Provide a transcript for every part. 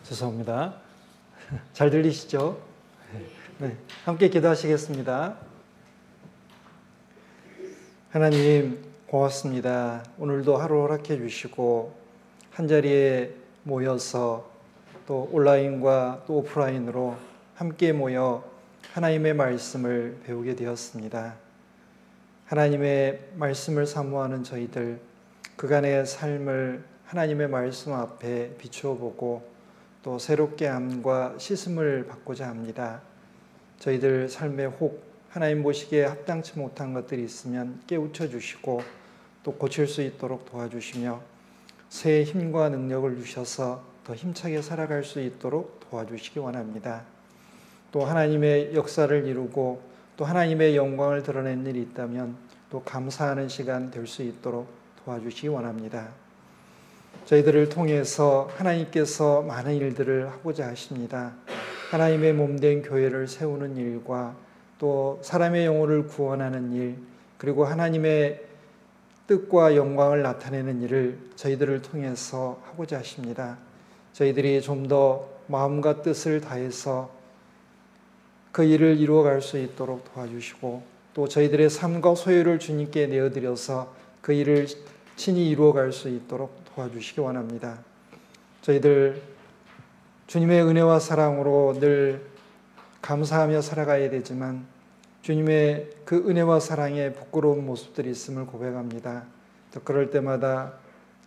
죄송합니다. 잘 들리시죠? 네, 함께 기도하시겠습니다. 하나님 고맙습니다. 오늘도 하루 허락해 주시고 한자리에 모여서 또 온라인과 또 오프라인으로 함께 모여 하나님의 말씀을 배우게 되었습니다. 하나님의 말씀을 사모하는 저희들, 그간의 삶을 하나님의 말씀 앞에 비추어 보고 또 새롭게 함과 씻음을 받고자 합니다. 저희들 삶의 혹 하나님 보시기에 합당치 못한 것들이 있으면 깨우쳐 주시고 또 고칠 수 있도록 도와주시며 새 힘과 능력을 주셔서 더 힘차게 살아갈 수 있도록 도와주시기 원합니다. 또 하나님의 역사를 이루고 또 하나님의 영광을 드러낸 일이 있다면 또 감사하는 시간 될 수 있도록 도와주시기 원합니다. 저희들을 통해서 하나님께서 많은 일들을 하고자 하십니다. 하나님의 몸된 교회를 세우는 일과 또 사람의 영혼을 구원하는 일, 그리고 하나님의 뜻과 영광을 나타내는 일을 저희들을 통해서 하고자 하십니다. 저희들이 좀 더 마음과 뜻을 다해서 그 일을 이루어갈 수 있도록 도와주시고 또 저희들의 삶과 소유를 주님께 내어드려서 그 일을 친히 이루어갈 수 있도록 도와주시기 원합니다. 저희들 주님의 은혜와 사랑으로 늘 감사하며 살아가야 되지만 주님의 그 은혜와 사랑에 부끄러운 모습들이 있음을 고백합니다. 또 그럴 때마다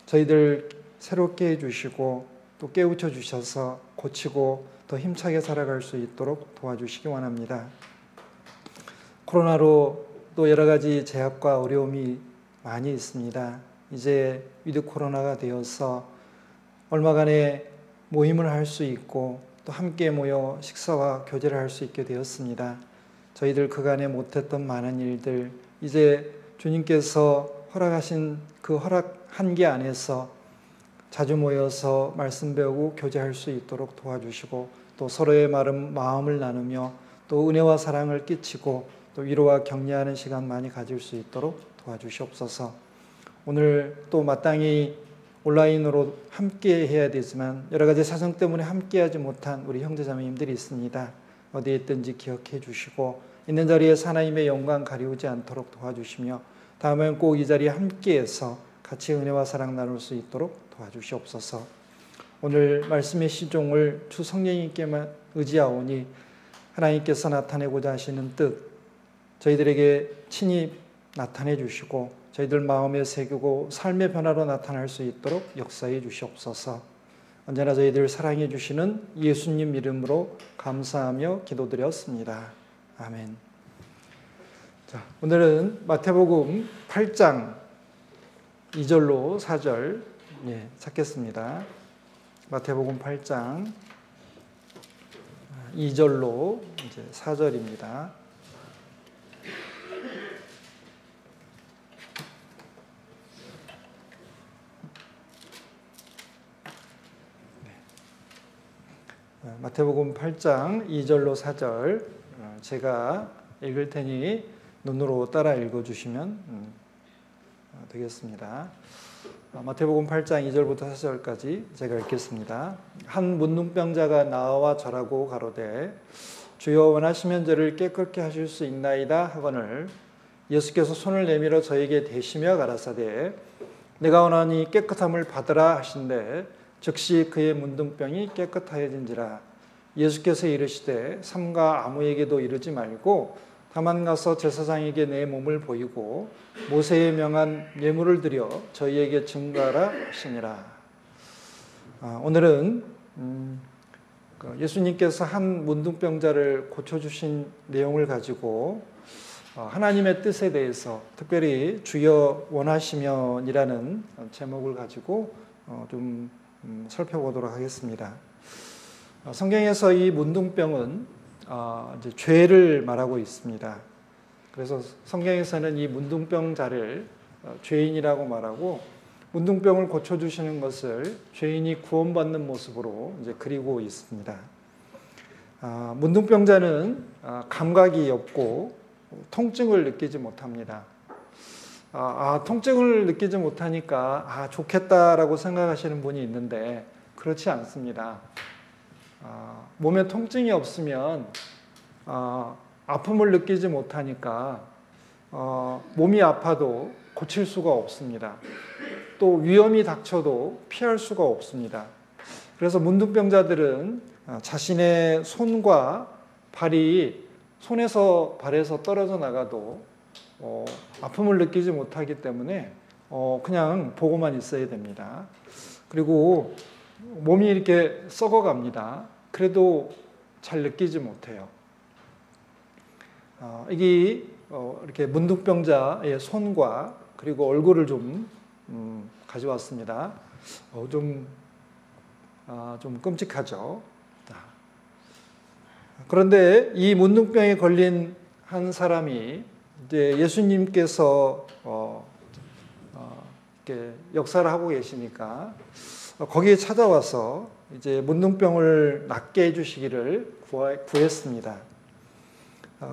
저희들 새롭게 해주시고 또 깨우쳐 주셔서 고치고 더 힘차게 살아갈 수 있도록 도와주시기 원합니다. 코로나로 또 여러 가지 제약과 어려움이 많이 있습니다. 이제 위드 코로나가 되어서 얼마간의 모임을 할 수 있고 또 함께 모여 식사와 교제를 할 수 있게 되었습니다. 저희들 그간에 못했던 많은 일들 이제 주님께서 허락하신 그 허락 한계 안에서 자주 모여서 말씀 배우고 교제할 수 있도록 도와주시고 또 서로의 마음을 나누며 또 은혜와 사랑을 끼치고 또 위로와 격려하는 시간 많이 가질 수 있도록 도와주시옵소서. 오늘 또 마땅히 온라인으로 함께 해야 되지만 여러 가지 사정 때문에 함께하지 못한 우리 형제자매님들이 있습니다. 어디에 있든지 기억해 주시고 있는 자리에서 하나님의 영광 가리우지 않도록 도와주시며 다음엔 꼭 이 자리에 함께해서 같이 은혜와 사랑 나눌 수 있도록 도와주시옵소서. 오늘 말씀의 시종을 주 성령님께만 의지하오니 하나님께서 나타내고자 하시는 뜻 저희들에게 친히 나타내 주시고 저희들 마음에 새기고 삶의 변화로 나타날 수 있도록 역사해 주시옵소서. 언제나 저희들 사랑해 주시는 예수님 이름으로 감사하며 기도드렸습니다. 아멘. 자, 오늘은 마태복음 8장 2절로 4절 찾겠습니다. 마태복음 8장 2절로 이제 4절입니다. 마태복음 8장 2절로 4절 제가 읽을 테니 눈으로 따라 읽어주시면 되겠습니다. 마태복음 8장 2절부터 4절까지 제가 읽겠습니다. 한 문둥병자가 나와 절하고 가로되 주여 원하시면 저를 깨끗게 하실 수 있나이다 하거늘 예수께서 손을 내밀어 저에게 대시며 가라사대 내가 원하니 깨끗함을 받으라 하신대 즉시 그의 문둥병이 깨끗하여진지라. 예수께서 이르시되 삼가 아무에게도 이르지 말고 다만 가서 제사장에게 내 몸을 보이고 모세의 명한 예물을 드려 저희에게 증거하라 하시니라. 오늘은 예수님께서 한 문둥병자를 고쳐주신 내용을 가지고 하나님의 뜻에 대해서 특별히 주여 원하시면이라는 제목을 가지고 좀 살펴보도록 하겠습니다. 성경에서 이 문둥병은 이제 죄를 말하고 있습니다. 그래서 성경에서는 이 문둥병자를 죄인이라고 말하고 문둥병을 고쳐주시는 것을 죄인이 구원받는 모습으로 이제 그리고 있습니다. 문둥병자는 감각이 없고 통증을 느끼지 못합니다. 통증을 느끼지 못하니까 좋겠다라고 생각하시는 분이 있는데 그렇지 않습니다. 몸에 통증이 없으면 아픔을 느끼지 못하니까 몸이 아파도 고칠 수가 없습니다. 또 위험이 닥쳐도 피할 수가 없습니다. 그래서 문둥병자들은 자신의 손과 발이 손에서 발에서 떨어져 나가도 아픔을 느끼지 못하기 때문에 그냥 보고만 있어야 됩니다. 그리고 몸이 이렇게 썩어갑니다. 그래도 잘 느끼지 못해요. 이게 이렇게 문둥병자의 손과 그리고 얼굴을 좀 가져왔습니다. 좀 끔찍하죠. 그런데 이 문둥병에 걸린 한 사람이 이제 예수님께서 이렇게 역사를 하고 계시니까 거기에 찾아와서 이제 문둥병을 낫게 해주시기를 구했습니다.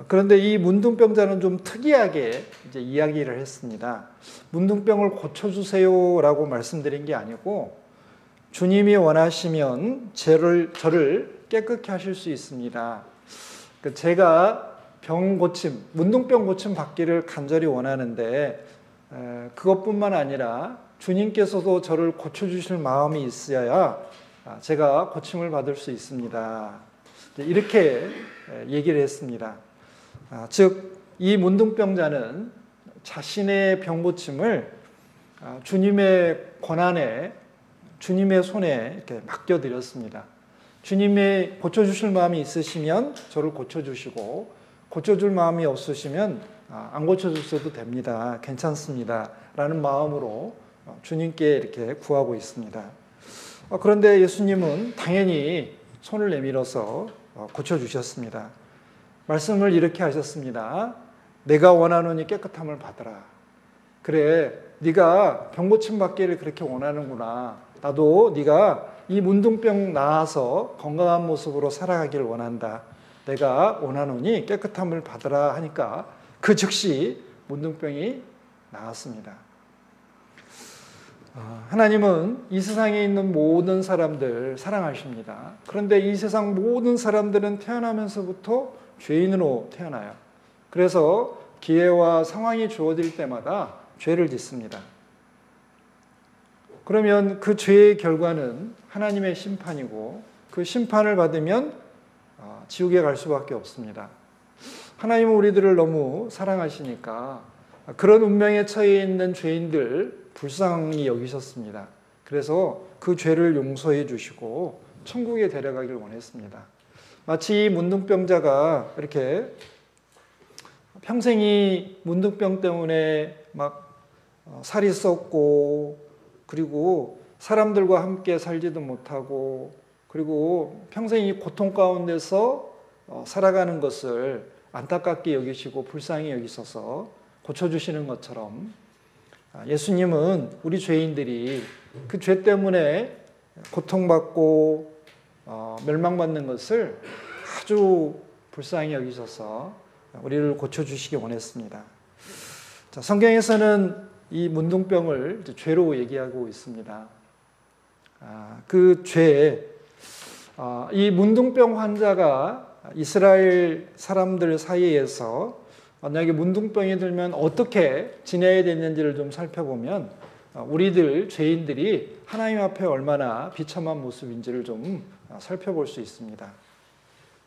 그런데 이 문둥병자는 좀 특이하게 이제 이야기를 했습니다. 문둥병을 고쳐주세요라고 말씀드린 게 아니고 주님이 원하시면 저를 깨끗게 하실 수 있습니다. 제가 문둥병 고침 받기를 간절히 원하는데 그것뿐만 아니라 주님께서도 저를 고쳐주실 마음이 있어야 제가 고침을 받을 수 있습니다. 이렇게 얘기를 했습니다. 즉, 이 문둥병자는 자신의 병 고침을 주님의 권한에, 주님의 손에 이렇게 맡겨드렸습니다. 주님이 고쳐주실 마음이 있으시면 저를 고쳐주시고, 고쳐줄 마음이 없으시면 안 고쳐주셔도 됩니다. 괜찮습니다. 라는 마음으로 주님께 이렇게 구하고 있습니다. 그런데 예수님은 당연히 손을 내밀어서 고쳐주셨습니다. 말씀을 이렇게 하셨습니다. 내가 원하노니 깨끗함을 받으라. 그래, 네가 병 고침 받기를 그렇게 원하는구나. 나도 네가 이 문둥병 나아서 건강한 모습으로 살아가길 원한다. 내가 원하노니 깨끗함을 받으라 하니까 그 즉시 문둥병이 나았습니다. 하나님은 이 세상에 있는 모든 사람들 사랑하십니다. 그런데 이 세상 모든 사람들은 태어나면서부터 죄인으로 태어나요. 그래서 기회와 상황이 주어질 때마다 죄를 짓습니다. 그러면 그 죄의 결과는 하나님의 심판이고 그 심판을 받으면 지옥에 갈 수밖에 없습니다. 하나님은 우리들을 너무 사랑하시니까 그런 운명에 처해 있는 죄인들 불쌍히 여기셨습니다. 그래서 그 죄를 용서해 주시고 천국에 데려가길 원했습니다. 마치 이 문둥병자가 이렇게 평생이 문둥병 때문에 막 살이 썩고 그리고 사람들과 함께 살지도 못하고 그리고 평생이 고통 가운데서 살아가는 것을 안타깝게 여기시고 불쌍히 여기셔서 고쳐주시는 것처럼 예수님은 우리 죄인들이 그 죄 때문에 고통받고 멸망받는 것을 아주 불쌍히 여기셔서 우리를 고쳐주시기 원했습니다. 자, 성경에서는 이 문둥병을 죄로 얘기하고 있습니다. 그 죄, 이 문둥병 환자가 이스라엘 사람들 사이에서 만약에 문둥병이 들면 어떻게 지내야 되는지를 좀 살펴보면 우리들 죄인들이 하나님 앞에 얼마나 비참한 모습인지를 좀 살펴볼 수 있습니다.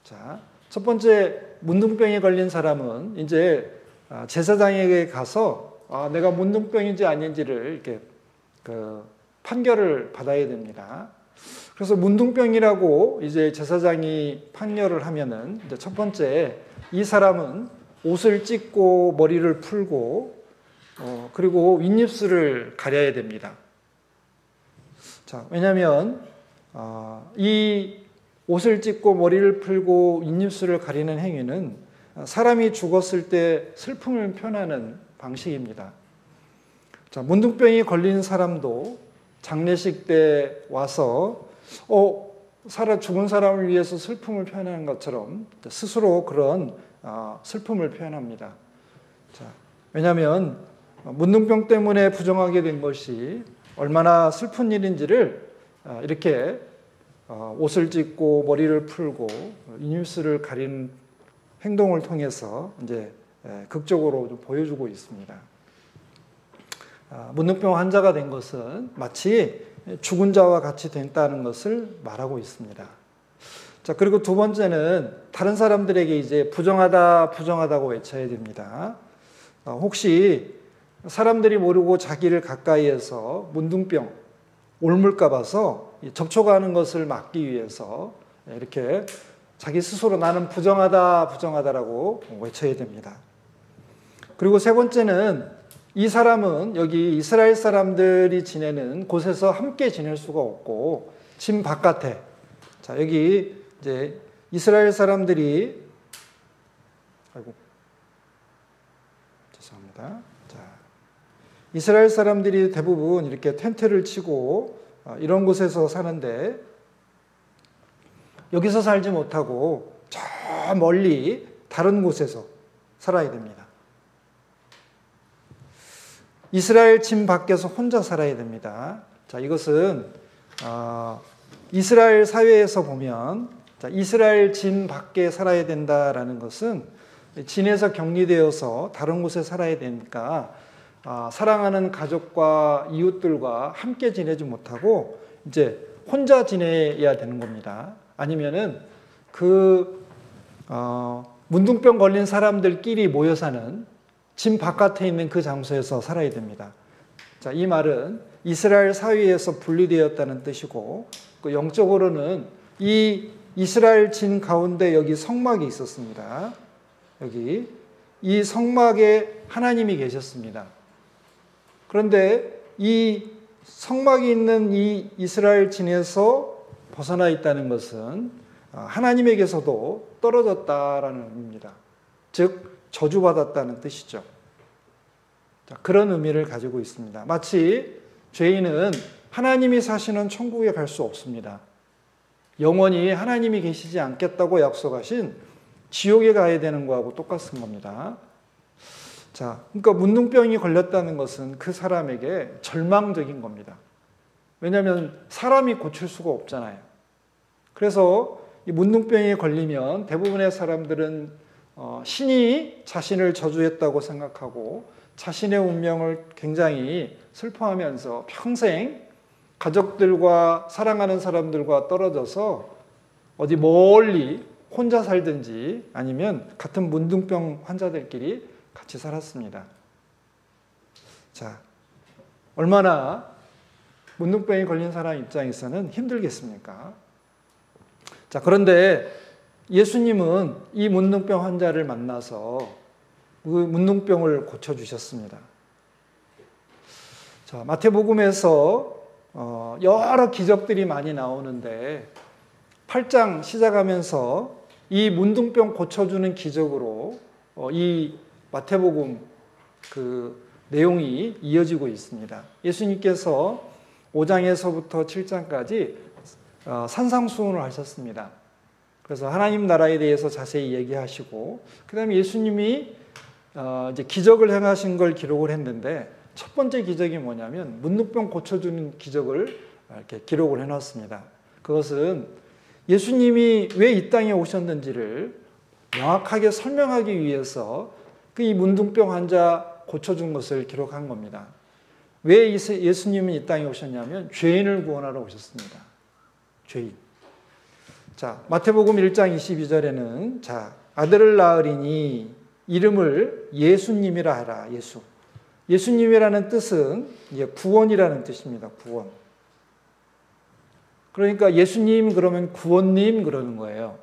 자, 첫 번째 문둥병에 걸린 사람은 이제 제사장에게 가서 내가 문둥병인지 아닌지를 이렇게 판결을 받아야 됩니다. 그래서 문둥병이라고 이제 제사장이 판결을 하면은 이제 첫 번째 이 사람은 옷을 찢고 머리를 풀고 그리고 윗입술을 가려야 됩니다. 자, 왜냐하면 이 옷을 찢고 머리를 풀고 윗입술을 가리는 행위는 사람이 죽었을 때 슬픔을 표현하는 방식입니다. 자, 문둥병이 걸린 사람도 장례식 때 와서 죽은 사람을 위해서 슬픔을 표현하는 것처럼 스스로 그런 슬픔을 표현합니다. 자, 왜냐하면 문둥병 때문에 부정하게 된 것이 얼마나 슬픈 일인지를 이렇게 옷을 찢고 머리를 풀고 입술을 가리는 행동을 통해서 이제 극적으로 좀 보여주고 있습니다. 문둥병 환자가 된 것은 마치 죽은 자와 같이 됐다는 것을 말하고 있습니다. 자, 그리고 두 번째는 다른 사람들에게 이제 부정하다고 외쳐야 됩니다. 혹시 사람들이 모르고 자기를 가까이에서 문둥병 옮을까 봐서 접촉하는 것을 막기 위해서 이렇게 자기 스스로 나는 부정하다라고 외쳐야 됩니다. 그리고 세 번째는 이 사람은 여기 이스라엘 사람들이 지내는 곳에서 함께 지낼 수가 없고 집 바깥에, 자, 여기 이제 이스라엘 사람들이 죄송합니다. 자, 이스라엘 사람들이 대부분 이렇게 텐트를 치고 이런 곳에서 사는데 여기서 살지 못하고 저 멀리 다른 곳에서 살아야 됩니다. 이스라엘 진 밖에서 혼자 살아야 됩니다. 자, 이것은 이스라엘 사회에서 보면 이스라엘 진 밖에 살아야 된다라는 것은 진에서 격리되어서 다른 곳에 살아야 되니까 사랑하는 가족과 이웃들과 함께 지내지 못하고 이제 혼자 지내야 되는 겁니다. 아니면은 문둥병 걸린 사람들끼리 모여 사는 진 바깥에 있는 그 장소에서 살아야 됩니다. 자, 이 말은 이스라엘 사회에서 분리되었다는 뜻이고, 그 영적으로는 이 이스라엘 진 가운데 여기 성막이 있었습니다. 여기 이 성막에 하나님이 계셨습니다. 그런데 이 성막이 있는 이 이스라엘 진에서 벗어나 있다는 것은 하나님에게서도 떨어졌다라는 의미입니다. 즉 저주받았다는 뜻이죠. 자, 그런 의미를 가지고 있습니다. 마치 죄인은 하나님이 사시는 천국에 갈 수 없습니다. 영원히 하나님이 계시지 않겠다고 약속하신 지옥에 가야 되는 거하고 똑같은 겁니다. 자, 그러니까 문둥병이 걸렸다는 것은 그 사람에게 절망적인 겁니다. 왜냐하면 사람이 고칠 수가 없잖아요. 그래서 이 문둥병에 걸리면 대부분의 사람들은 신이 자신을 저주했다고 생각하고 자신의 운명을 굉장히 슬퍼하면서 평생 가족들과 사랑하는 사람들과 떨어져서 어디 멀리 혼자 살든지 아니면 같은 문둥병 환자들끼리 같이 살았습니다. 자, 얼마나 문둥병이 걸린 사람 입장에서는 힘들겠습니까? 자, 그런데 예수님은 이 문둥병 환자를 만나서 그 문둥병을 고쳐주셨습니다. 자, 마태복음에서 여러 기적들이 많이 나오는데 8장 시작하면서 이 문둥병 고쳐주는 기적으로 이 마태복음 그 내용이 이어지고 있습니다. 예수님께서 5장에서부터 7장까지 산상수훈을 하셨습니다. 그래서 하나님 나라에 대해서 자세히 얘기하시고, 그 다음에 예수님이 이제 기적을 행하신 걸 기록을 했는데, 첫 번째 기적이 뭐냐면 문둥병 고쳐주는 기적을 이렇게 기록을 해놨습니다. 그것은 예수님이 왜 이 땅에 오셨는지를 명확하게 설명하기 위해서 그 이 문둥병 환자 고쳐준 것을 기록한 겁니다. 왜 예수님은 이 땅에 오셨냐면 죄인을 구원하러 오셨습니다. 죄인. 자, 마태복음 1장 22절에는 자, 아들을 낳으리니 이름을 예수님이라 하라. 예수. 예수님이라는 뜻은 구원이라는 뜻입니다. 구원. 그러니까 예수님 그러면 구원님 그러는 거예요.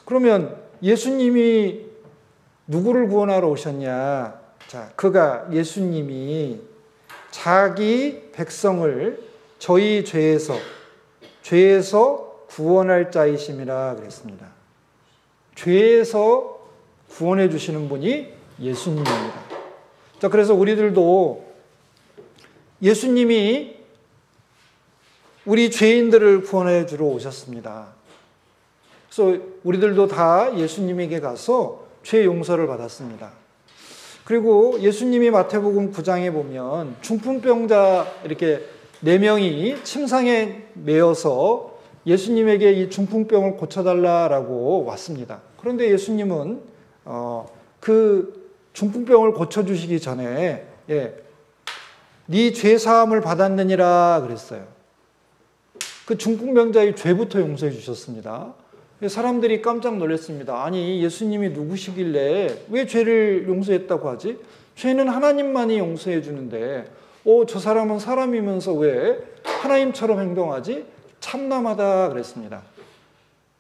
그러면 예수님이 누구를 구원하러 오셨냐? 자, 그가 예수님이 자기 백성을 저희 죄에서 구원할 자이심이라 그랬습니다. 죄에서 구원해 주시는 분이 예수님입니다. 자, 그래서 우리들도 예수님이 우리 죄인들을 구원해 주러 오셨습니다. 그래서 우리들도 다 예수님에게 가서 죄 용서를 받았습니다. 그리고 예수님이 마태복음 9장에 보면 중풍병자 이렇게 4명이 침상에 매여서 예수님에게 이 중풍병을 고쳐달라라고 왔습니다. 그런데 예수님은 그 중풍병을 고쳐주시기 전에 네 죄 사함을 받았느니라 그랬어요. 그 중풍병자의 죄부터 용서해 주셨습니다. 사람들이 깜짝 놀랐습니다. 아니 예수님이 누구시길래 왜 죄를 용서했다고 하지? 죄는 하나님만이 용서해 주는데 저 사람은 사람이면서 왜 하나님처럼 행동하지? 참남하다 그랬습니다.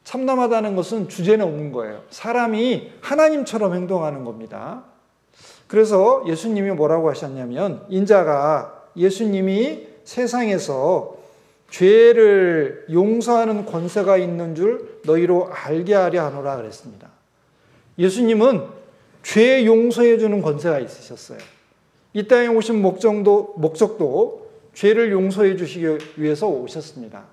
참남하다는 것은 주제는 없는 거예요. 사람이 하나님처럼 행동하는 겁니다. 그래서 예수님이 뭐라고 하셨냐면 인자가 예수님이 세상에서 죄를 용서하는 권세가 있는 줄 너희로 알게 하려 하노라 그랬습니다. 예수님은 죄 용서해 주는 권세가 있으셨어요. 이 땅에 오신 목적도 죄를 용서해 주시기 위해서 오셨습니다.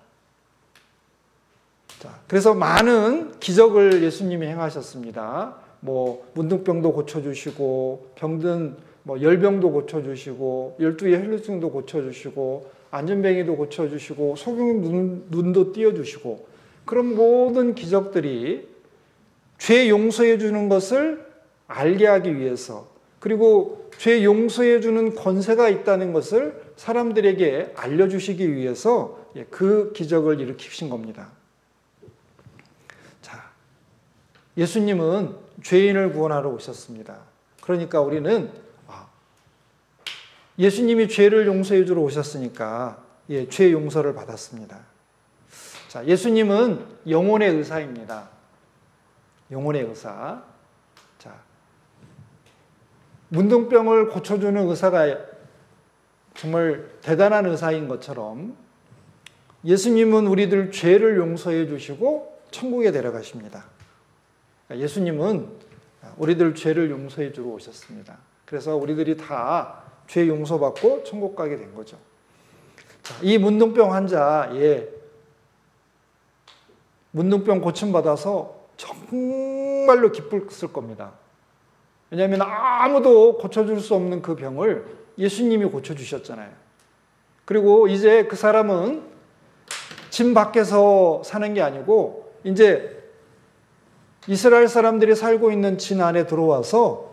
그래서 많은 기적을 예수님이 행하셨습니다. 문둥병도 고쳐주시고 병든 열병도 고쳐주시고 12의 혈루증도 고쳐주시고 안전뱅이도 고쳐주시고 소경 눈도 띄워주시고 그런 모든 기적들이 죄 용서해 주는 것을 알게 하기 위해서 그리고 죄 용서해 주는 권세가 있다는 것을 사람들에게 알려주시기 위해서 그 기적을 일으키신 겁니다. 자, 예수님은 죄인을 구원하러 오셨습니다. 그러니까 우리는 예수님이 죄를 용서해 주러 오셨으니까 죄 용서를 받았습니다. 자, 예수님은 영혼의 의사입니다. 영혼의 의사. 자, 문둥병을 고쳐주는 의사가 정말 대단한 의사인 것처럼 예수님은 우리들 죄를 용서해 주시고 천국에 데려가십니다. 예수님은 우리들 죄를 용서해 주러 오셨습니다. 그래서 우리들이 다 죄 용서받고 천국 가게 된 거죠. 자, 이 문둥병 환자, 문둥병 고침받아서 정말로 기뻤을 겁니다. 왜냐하면 아무도 고쳐줄 수 없는 그 병을 예수님이 고쳐주셨잖아요. 그리고 이제 그 사람은 집 밖에서 사는 게 아니고 이제 이스라엘 사람들이 살고 있는 진 안에 들어와서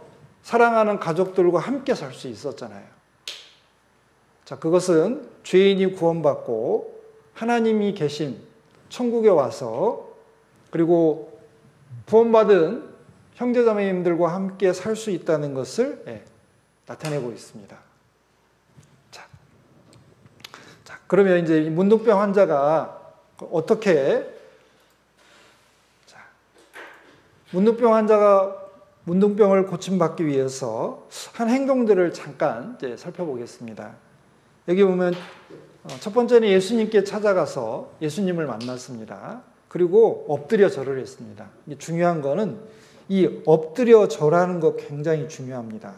사랑하는 가족들과 함께 살 수 있었잖아요. 자, 그것은 죄인이 구원받고 하나님이 계신 천국에 와서 그리고 구원받은 형제자매님들과 함께 살 수 있다는 것을 나타내고 있습니다. 자, 그러면 이제 문둥병 환자가 어떻게 문둥병 환자가 문둥병을 고침받기 위해서 한 행동들을 잠깐 이제 살펴보겠습니다. 여기 보면 첫 번째는 예수님께 찾아가서 예수님을 만났습니다. 그리고 엎드려 절을 했습니다. 중요한 거는 이 엎드려 절하는 거 굉장히 중요합니다.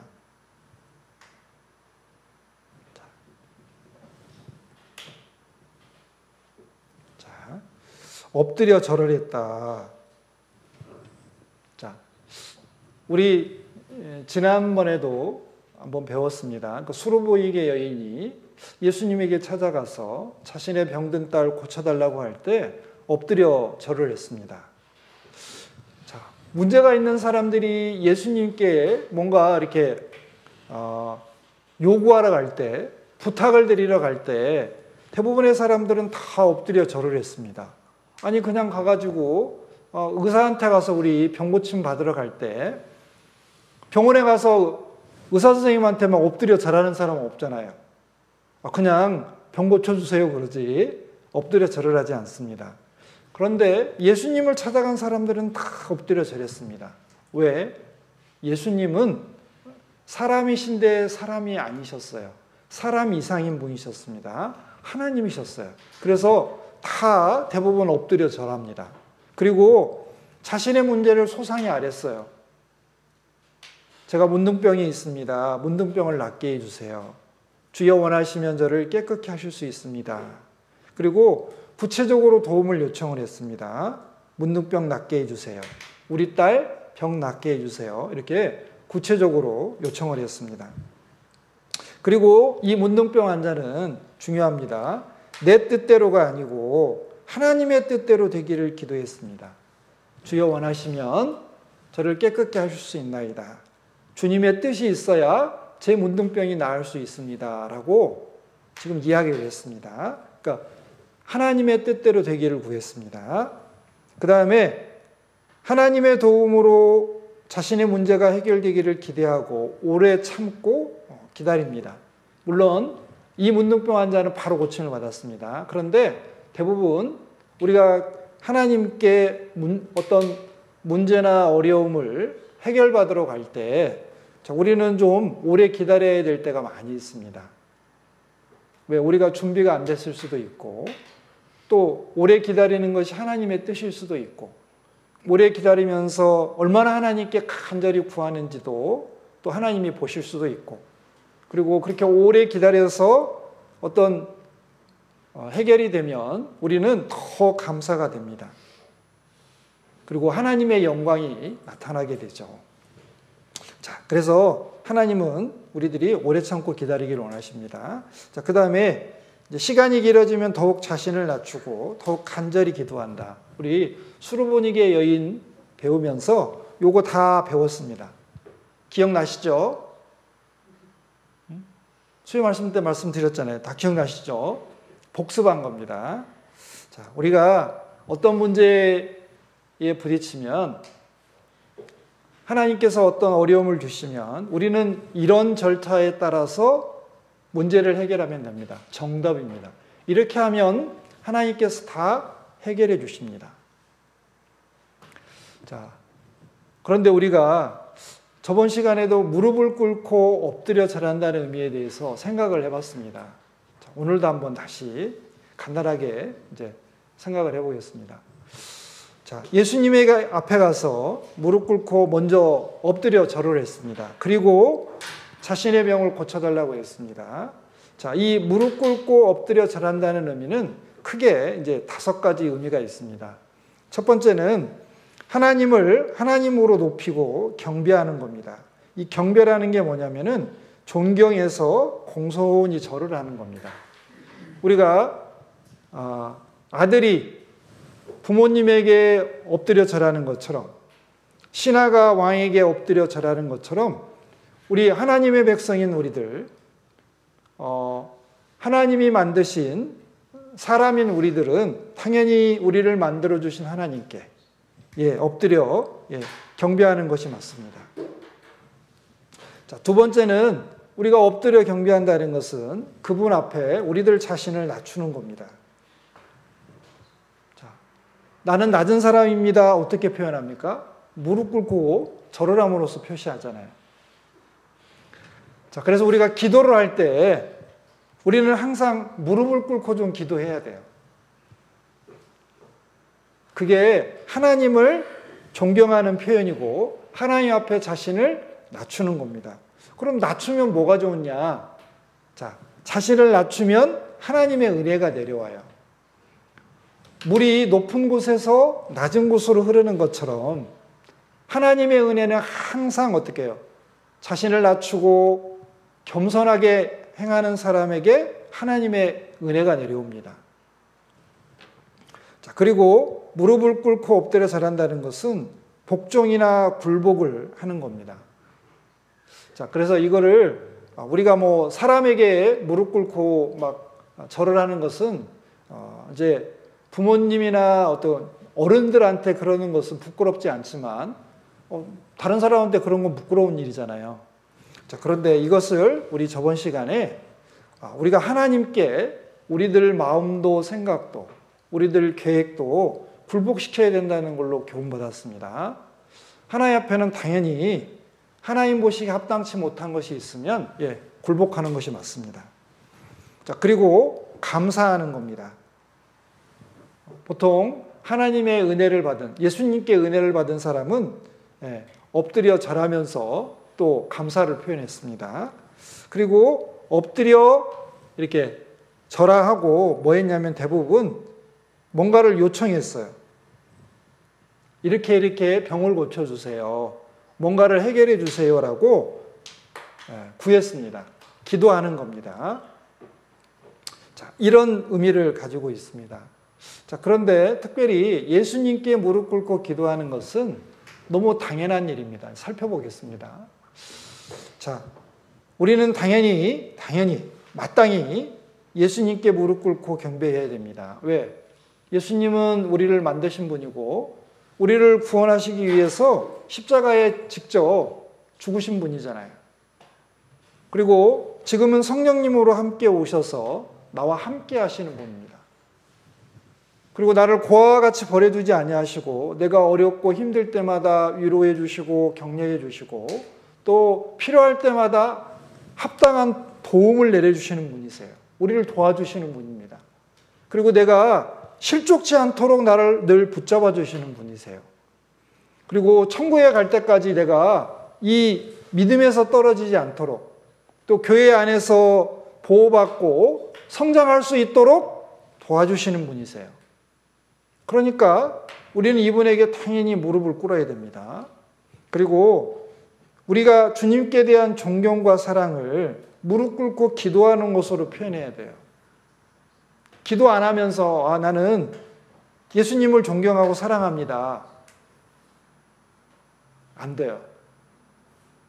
자, 엎드려 절을 했다. 우리 지난번에도 한번 배웠습니다. 그 수르보이게 여인이 예수님에게 찾아가서 자신의 병든 딸 고쳐달라고 할 때 엎드려 절을 했습니다. 자, 문제가 있는 사람들이 예수님께 뭔가 이렇게 요구하러 갈 때, 부탁을 드리러 갈 때 대부분의 사람들은 다 엎드려 절을 했습니다. 아니 그냥 가가지고 의사한테 가서 우리 병 고침 받으러 갈 때 병원에 가서 의사 선생님한테 막 엎드려 절하는 사람은 없잖아요. 그냥 병 고쳐주세요 그러지 엎드려 절을 하지 않습니다. 그런데 예수님을 찾아간 사람들은 다 엎드려 절했습니다. 왜? 예수님은 사람이신데 사람이 아니셨어요. 사람 이상인 분이셨습니다. 하나님이셨어요. 그래서 다 대부분 엎드려 절합니다. 그리고 자신의 문제를 소상히 아랬어요. 제가 문둥병이 있습니다. 문둥병을 낫게 해주세요. 주여 원하시면 저를 깨끗게 하실 수 있습니다. 그리고 구체적으로 도움을 요청을 했습니다. 문둥병 낫게 해주세요. 우리 딸 병 낫게 해주세요. 이렇게 구체적으로 요청을 했습니다. 그리고 이 문둥병 환자는 중요합니다. 내 뜻대로가 아니고 하나님의 뜻대로 되기를 기도했습니다. 주여 원하시면 저를 깨끗게 하실 수 있나이다. 주님의 뜻이 있어야 제 문둥병이 나을 수 있습니다. 라고 지금 이야기를 했습니다. 그러니까 하나님의 뜻대로 되기를 구했습니다. 그 다음에 하나님의 도움으로 자신의 문제가 해결되기를 기대하고 오래 참고 기다립니다. 물론 이 문둥병 환자는 바로 고침을 받았습니다. 그런데 대부분 우리가 하나님께 어떤 문제나 어려움을 해결받으러 갈 때 우리는 좀 오래 기다려야 될 때가 많이 있습니다. 왜? 우리가 준비가 안 됐을 수도 있고, 또 오래 기다리는 것이 하나님의 뜻일 수도 있고, 오래 기다리면서 얼마나 하나님께 간절히 구하는지도 또 하나님이 보실 수도 있고, 그리고 그렇게 오래 기다려서 어떤 해결이 되면 우리는 더 감사가 됩니다. 그리고 하나님의 영광이 나타나게 되죠. 자, 그래서 하나님은 우리들이 오래 참고 기다리기를 원하십니다. 자, 그 다음에 시간이 길어지면 더욱 자신을 낮추고 더욱 간절히 기도한다. 우리 수르보니게 여인 배우면서 요거 다 배웠습니다. 기억나시죠? 수요 말씀 때 말씀드렸잖아요. 다 기억나시죠? 복습한 겁니다. 자, 우리가 어떤 문제에 부딪히면 하나님께서 어떤 어려움을 주시면 우리는 이런 절차에 따라서 문제를 해결하면 됩니다. 정답입니다. 이렇게 하면 하나님께서 다 해결해 주십니다. 자, 그런데 우리가 저번 시간에도 무릎을 꿇고 엎드려 절한다는 의미에 대해서 생각을 해봤습니다. 자, 오늘도 한번 다시 간단하게 이제 생각을 해보겠습니다. 자, 예수님의 앞에 가서 무릎 꿇고 먼저 엎드려 절을 했습니다. 그리고 자신의 병을 고쳐달라고 했습니다. 자, 이 무릎 꿇고 엎드려 절한다는 의미는 크게 이제 5가지 의미가 있습니다. 첫 번째는 하나님을 하나님으로 높이고 경배하는 겁니다. 이 경배라는 게 뭐냐면은 존경해서 공손히 절을 하는 겁니다. 우리가 아들이 부모님에게 엎드려 절하는 것처럼, 신하가 왕에게 엎드려 절하는 것처럼 우리 하나님의 백성인 우리들, 하나님이 만드신 사람인 우리들은 당연히 우리를 만들어주신 하나님께 엎드려 경배하는 것이 맞습니다. 자, 두 번째는 우리가 엎드려 경배한다는 것은 그분 앞에 우리들 자신을 낮추는 겁니다. 자, 나는 낮은 사람입니다. 어떻게 표현합니까? 무릎 꿇고 절을 함으로써 표시하잖아요. 자, 그래서 우리가 기도를 할 때 우리는 항상 무릎을 꿇고 좀 기도해야 돼요. 그게 하나님을 존경하는 표현이고 하나님 앞에 자신을 낮추는 겁니다. 그럼 낮추면 뭐가 좋으냐? 자, 자신을 낮추면 하나님의 은혜가 내려와요. 물이 높은 곳에서 낮은 곳으로 흐르는 것처럼 하나님의 은혜는 항상 어떻게 해요? 자신을 낮추고 겸손하게 행하는 사람에게 하나님의 은혜가 내려옵니다. 자, 그리고 무릎을 꿇고 엎드려 절한다는 것은 복종이나 굴복을 하는 겁니다. 자, 그래서 이거를 우리가 뭐 사람에게 무릎 꿇고 막 절을 하는 것은 이제 부모님이나 어떤 어른들한테 그러는 것은 부끄럽지 않지만 다른 사람한테 그런 건 부끄러운 일이잖아요. 자, 그런데 이것을 우리 저번 시간에 우리가 하나님께 우리들 마음도 생각도 우리들 계획도 굴복시켜야 된다는 걸로 교훈받았습니다. 하나님 앞에는 당연히 하나님 보시기에 합당치 못한 것이 있으면 굴복하는 것이 맞습니다. 자, 그리고 감사하는 겁니다. 보통 하나님의 은혜를 받은, 예수님께 은혜를 받은 사람은 엎드려 절하면서 또 감사를 표현했습니다. 그리고 엎드려 이렇게 절하고 뭐 했냐면 대부분 뭔가를 요청했어요. 이렇게 병을 고쳐주세요. 뭔가를 해결해 주세요라고 구했습니다. 기도하는 겁니다. 자, 이런 의미를 가지고 있습니다. 자, 그런데 특별히 예수님께 무릎 꿇고 기도하는 것은 너무 당연한 일입니다. 살펴보겠습니다. 자, 우리는 당연히 마땅히 예수님께 무릎 꿇고 경배해야 됩니다. 왜? 예수님은 우리를 만드신 분이고 우리를 구원하시기 위해서 십자가에 직접 죽으신 분이잖아요. 그리고 지금은 성령님으로 함께 오셔서 나와 함께 하시는 분입니다. 그리고 나를 고아와 같이 버려두지 아니하시고 내가 어렵고 힘들 때마다 위로해 주시고 격려해 주시고 또 필요할 때마다 합당한 도움을 내려주시는 분이세요. 우리를 도와주시는 분입니다. 그리고 내가 실족치 않도록 나를 늘 붙잡아 주시는 분이세요. 그리고 천국에 갈 때까지 내가 이 믿음에서 떨어지지 않도록 또 교회 안에서 보호받고 성장할 수 있도록 도와주시는 분이세요. 그러니까 우리는 이분에게 당연히 무릎을 꿇어야 됩니다. 그리고 우리가 주님께 대한 존경과 사랑을 무릎 꿇고 기도하는 것으로 표현해야 돼요. 기도 안 하면서 나는 예수님을 존경하고 사랑합니다. 안 돼요.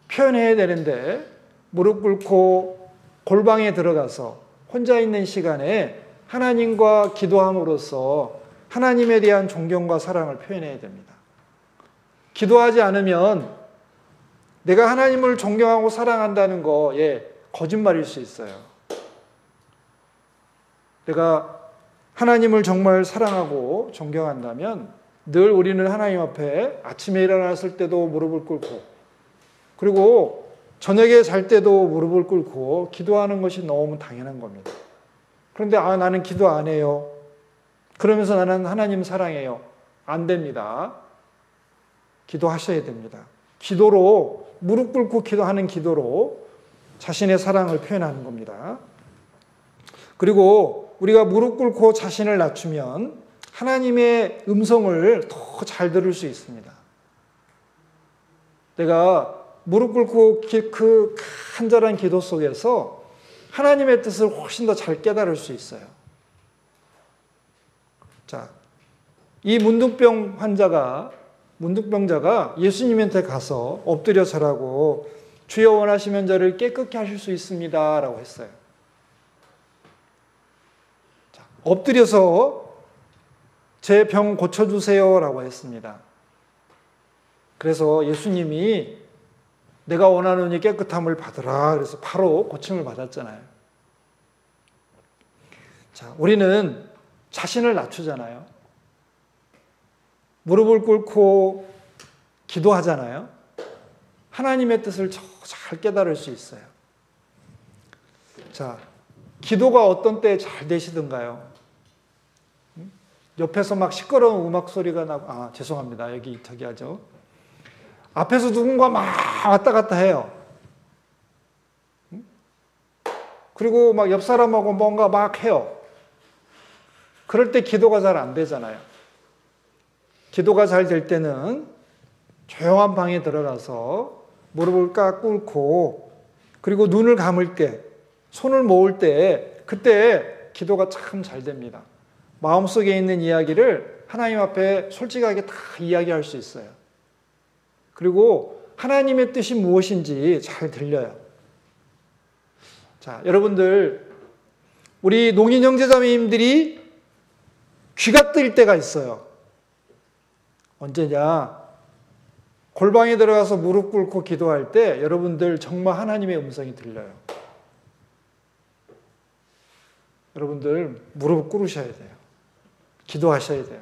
표현해야 되는데 무릎 꿇고 골방에 들어가서 혼자 있는 시간에 하나님과 기도함으로써 하나님에 대한 존경과 사랑을 표현해야 됩니다. 기도하지 않으면 내가 하나님을 존경하고 사랑한다는 거에 거짓말일 수 있어요. 내가 하나님을 정말 사랑하고 존경한다면 늘 우리는 하나님 앞에 아침에 일어났을 때도 무릎을 꿇고 그리고 저녁에 잘 때도 무릎을 꿇고 기도하는 것이 너무 당연한 겁니다. 그런데 나는 기도 안 해요. 그러면서 나는 하나님 사랑해요. 안 됩니다. 기도하셔야 됩니다. 기도로 무릎 꿇고 기도하는 기도로 자신의 사랑을 표현하는 겁니다. 그리고 우리가 무릎 꿇고 자신을 낮추면 하나님의 음성을 더 잘 들을 수 있습니다. 내가 무릎 꿇고 그 간절한 기도 속에서 하나님의 뜻을 훨씬 더 잘 깨달을 수 있어요. 자, 이 문둥병자가 예수님한테 가서 엎드려 절하고 주여 원하시면 저를 깨끗게 하실 수 있습니다 라고 했어요. 자, 엎드려서 제 병 고쳐주세요 라고 했습니다. 그래서 예수님이 내가 원하노니 깨끗함을 받으라 그래서 바로 고침을 받았잖아요. 자, 우리는 자신을 낮추잖아요. 무릎을 꿇고 기도하잖아요. 하나님의 뜻을 잘 깨달을 수 있어요. 자, 기도가 어떤 때 잘 되시던가요? 옆에서 막 시끄러운 음악 소리가 나고, 죄송합니다. 저기 하죠. 앞에서 누군가 막 왔다 갔다 해요. 그리고 막 옆 사람하고 뭔가 막 해요. 그럴 때 기도가 잘 안 되잖아요. 기도가 잘 될 때는 조용한 방에 들어가서 무릎을 꽉 꿇고 그리고 눈을 감을 때, 손을 모을 때 그때 기도가 참 잘 됩니다. 마음속에 있는 이야기를 하나님 앞에 솔직하게 다 이야기할 수 있어요. 그리고 하나님의 뜻이 무엇인지 잘 들려요. 자, 여러분들 우리 농인 형제자매님들이 귀가 뜨일 때가 있어요. 언제냐? 골방에 들어가서 무릎 꿇고 기도할 때 여러분들 정말 하나님의 음성이 들려요. 여러분들 무릎 꿇으셔야 돼요. 기도하셔야 돼요.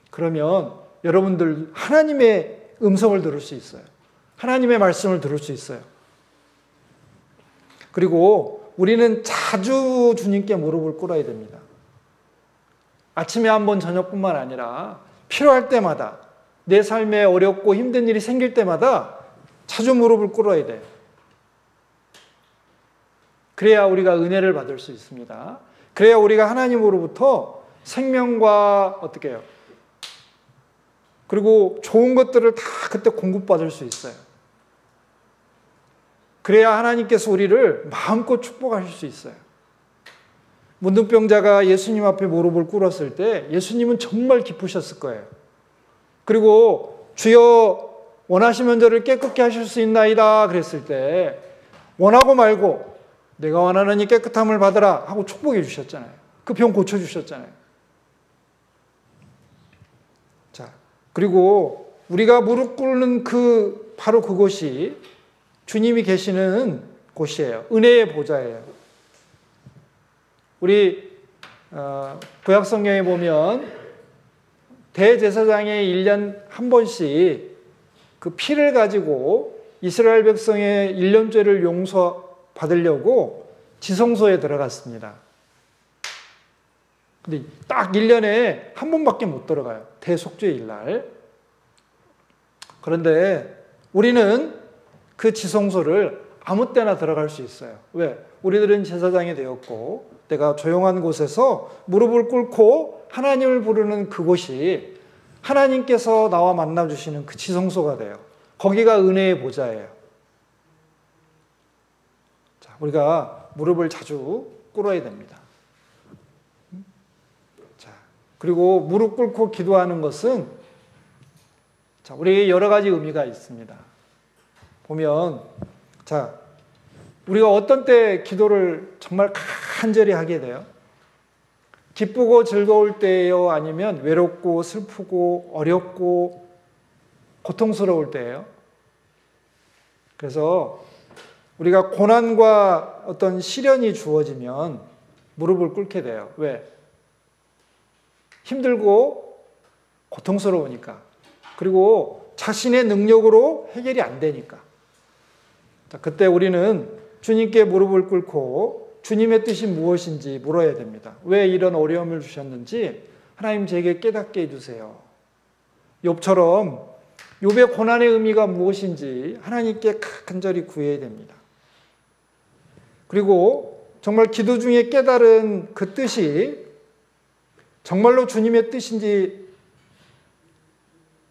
그러면 여러분들 하나님의 음성을 들을 수 있어요. 하나님의 말씀을 들을 수 있어요. 그리고 우리는 자주 주님께 무릎을 꿇어야 됩니다. 아침에 한 번 저녁뿐만 아니라 필요할 때마다 내 삶에 어렵고 힘든 일이 생길 때마다 자주 무릎을 꿇어야 돼요. 그래야 우리가 은혜를 받을 수 있습니다. 그래야 우리가 하나님으로부터 생명과 어떻게 해요? 그리고 좋은 것들을 다 그때 공급받을 수 있어요. 그래야 하나님께서 우리를 마음껏 축복하실 수 있어요. 문둥병자가 예수님 앞에 무릎을 꿇었을 때 예수님은 정말 기쁘셨을 거예요. 그리고 주여 원하시면 저를 깨끗게 하실 수 있나이다 그랬을 때 원하고 말고 내가 원하는 이 깨끗함을 받으라 하고 축복해 주셨잖아요. 그 병 고쳐주셨잖아요. 자, 그리고 우리가 무릎 꿇는 바로 그곳이 주님이 계시는 곳이에요. 은혜의 보좌예요. 우리 구약 성경에 보면 대제사장이 1년 한 번씩 그 피를 가지고 이스라엘 백성의 1년 죄를 용서받으려고 지성소에 들어갔습니다. 근데 딱 1년에 한 번밖에 못 들어가요. 대속죄일 날. 그런데 우리는 그 지성소를 아무 때나 들어갈 수 있어요. 왜? 우리들은 제사장이 되었고 내가 조용한 곳에서 무릎을 꿇고 하나님을 부르는 그곳이 하나님께서 나와 만나주시는 그 지성소가 돼요. 거기가 은혜의 보좌예요. 자, 우리가 무릎을 자주 꿇어야 됩니다. 자, 그리고 무릎 꿇고 기도하는 것은 자, 우리에게 여러 가지 의미가 있습니다. 보면 자, 우리가 어떤 때 기도를 정말 간절히 하게 돼요? 기쁘고 즐거울 때예요? 아니면 외롭고 슬프고 어렵고 고통스러울 때예요? 그래서 우리가 고난과 어떤 시련이 주어지면 무릎을 꿇게 돼요. 왜? 힘들고 고통스러우니까. 그리고 자신의 능력으로 해결이 안 되니까. 자, 그때 우리는 주님께 무릎을 꿇고 주님의 뜻이 무엇인지 물어야 됩니다. 왜 이런 어려움을 주셨는지 하나님 제게 깨닫게 해주세요. 욥처럼 욥의 고난의 의미가 무엇인지 하나님께 간절히 구해야 됩니다. 그리고 정말 기도 중에 깨달은 그 뜻이 정말로 주님의 뜻인지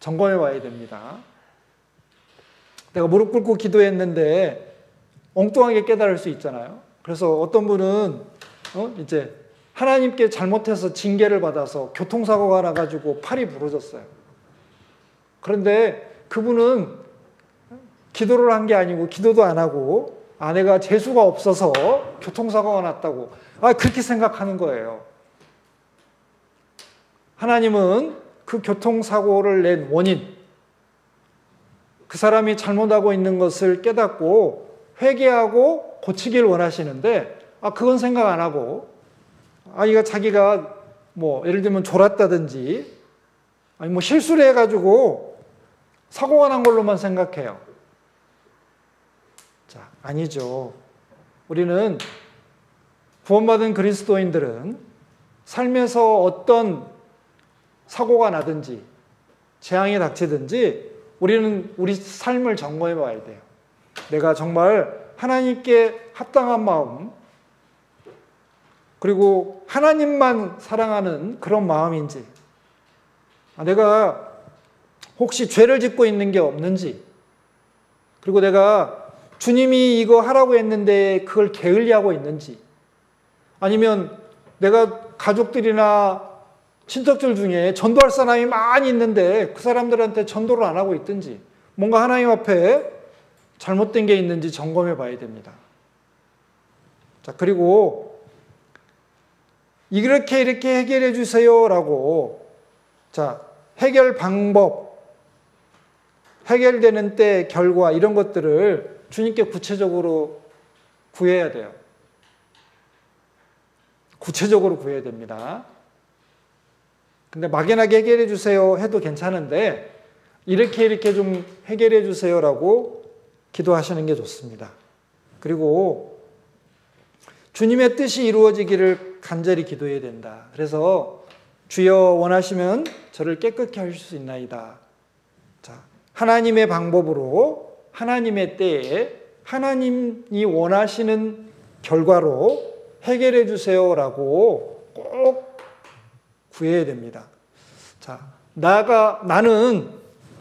점검해 봐야 됩니다. 내가 무릎 꿇고 기도했는데 엉뚱하게 깨달을 수 있잖아요. 그래서 어떤 분은 이제 하나님께 잘못해서 징계를 받아서 교통사고가 나가지고 팔이 부러졌어요. 그런데 그분은 기도를 한 게 아니고 기도도 안 하고 아내가 재수가 없어서 교통사고가 났다고 그렇게 생각하는 거예요. 하나님은 그 교통사고를 낸 원인, 그 사람이 잘못하고 있는 것을 깨닫고 회개하고 고치길 원하시는데 그건 생각 안 하고 이거 자기가 예를 들면 졸았다든지 아니 실수를 해가지고 사고가 난 걸로만 생각해요. 자, 아니죠. 우리는 구원받은 그리스도인들은 삶에서 어떤 사고가 나든지 재앙이 닥치든지 우리는 우리 삶을 점검해 봐야 돼요. 내가 정말 하나님께 합당한 마음 그리고 하나님만 사랑하는 그런 마음인지 내가 혹시 죄를 짓고 있는 게 없는지 그리고 내가 주님이 이거 하라고 했는데 그걸 게을리하고 있는지 아니면 내가 가족들이나 친척들 중에 전도할 사람이 많이 있는데 그 사람들한테 전도를 안 하고 있든지 뭔가 하나님 앞에 잘못된 게 있는지 점검해 봐야 됩니다. 자, 그리고 이렇게 해결해 주세요라고 자, 해결 방법, 해결되는 때 결과 이런 것들을 주님께 구체적으로 구해야 돼요. 구체적으로 구해야 됩니다. 근데 막연하게 해결해 주세요 해도 괜찮은데 이렇게 좀 해결해 주세요라고 기도하시는 게 좋습니다. 그리고 주님의 뜻이 이루어지기를 간절히 기도해야 된다. 그래서 주여 원하시면 저를 깨끗게 하실 수 있나이다. 자, 하나님의 방법으로 하나님의 때에 하나님이 원하시는 결과로 해결해 주세요라고 꼭 구해야 됩니다. 자, 나는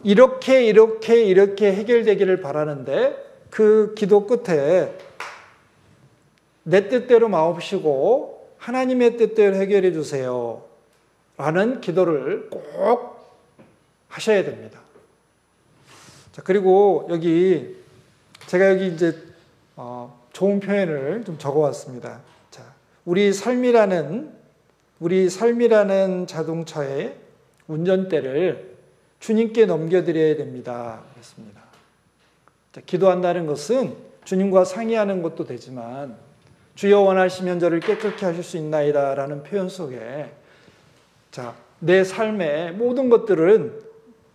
이렇게 해결되기를 바라는데 그 기도 끝에 내 뜻대로 마옵시고 하나님의 뜻대로 해결해 주세요. 라는 기도를 꼭 하셔야 됩니다. 자, 그리고 제가 여기 이제 좋은 표현을 좀 적어 왔습니다. 자, 우리 삶이라는 자동차의 운전대를 주님께 넘겨드려야 됩니다. 그렇습니다. 자, 기도한다는 것은 주님과 상의하는 것도 되지만 주여 원하시면 저를 깨끗게 하실 수 있나이다 라는 표현 속에 자, 내 삶의 모든 것들은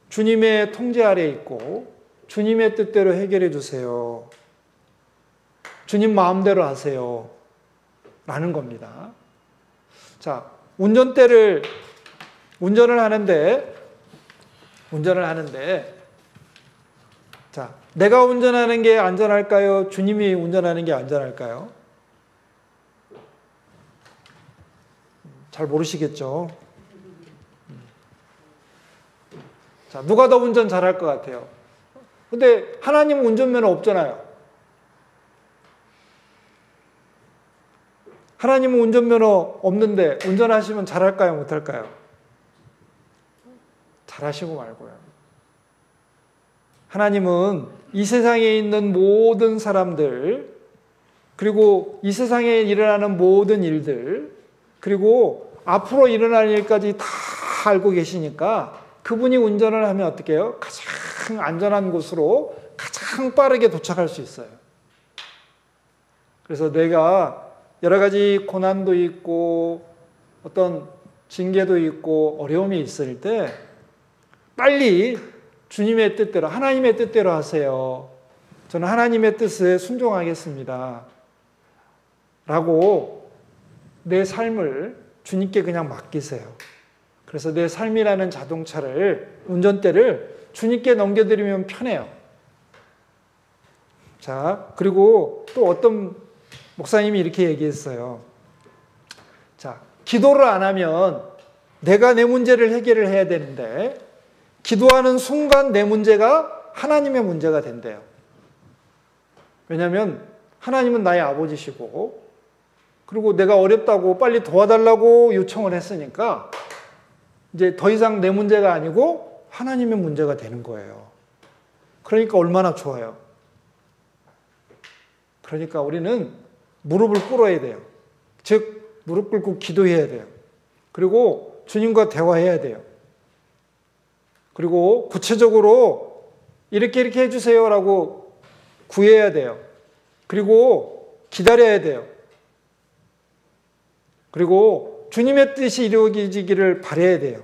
주님의 통제 아래에 있고 주님의 뜻대로 해결해 주세요. 주님 마음대로 하세요. 라는 겁니다. 자, 운전을 하는데 자, 내가 운전하는 게 안전할까요? 주님이 운전하는 게 안전할까요? 잘 모르시겠죠? 자, 누가 더 운전 잘할 것 같아요? 근데 하나님은 운전면허 없잖아요. 하나님은 운전면허 없는데 운전하시면 잘할까요? 못할까요? 잘하시고 말고요. 하나님은 이 세상에 있는 모든 사람들, 그리고 이 세상에 일어나는 모든 일들, 그리고 앞으로 일어날 일까지 다 알고 계시니까 그분이 운전을 하면 어떻게 해요? 가장 안전한 곳으로 가장 빠르게 도착할 수 있어요. 그래서 내가 여러 가지 고난도 있고 어떤 징계도 있고 어려움이 있을 때 빨리 주님의 뜻대로, 하나님의 뜻대로 하세요. 저는 하나님의 뜻에 순종하겠습니다. 라고 내 삶을 주님께 그냥 맡기세요. 그래서 내 삶이라는 운전대를 주님께 넘겨드리면 편해요. 자, 그리고 또 어떤 목사님이 이렇게 얘기했어요. 자, 기도를 안 하면 내가 내 문제를 해결을 해야 되는데 기도하는 순간 내 문제가 하나님의 문제가 된대요. 왜냐하면 하나님은 나의 아버지시고 그리고 내가 어렵다고 빨리 도와달라고 요청을 했으니까 이제 더 이상 내 문제가 아니고 하나님의 문제가 되는 거예요. 그러니까 얼마나 좋아요. 그러니까 우리는 무릎을 꿇어야 돼요. 즉 무릎 꿇고 기도해야 돼요. 그리고 주님과 대화해야 돼요. 그리고 구체적으로 이렇게 해주세요라고 구해야 돼요. 그리고 기다려야 돼요. 그리고 주님의 뜻이 이루어지기를 바라야 돼요.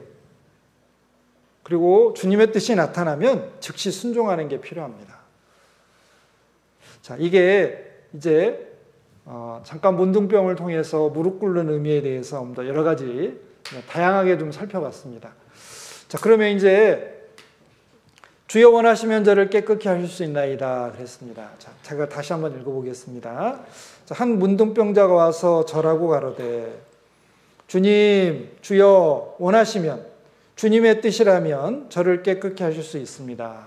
그리고 주님의 뜻이 나타나면 즉시 순종하는 게 필요합니다. 자, 이게 이제 잠깐 문둥병을 통해서 무릎 꿇는 의미에 대해서 여러 가지 다양하게 좀 살펴봤습니다. 자, 그러면 이제 주여 원하시면 저를 깨끗게 하실 수 있나이다 그랬습니다. 자, 제가 다시 한번 읽어보겠습니다. 자, 한 문둥병자가 와서 절하고 가로되 주님, 주여 원하시면 주님의 뜻이라면 저를 깨끗게 하실 수 있습니다.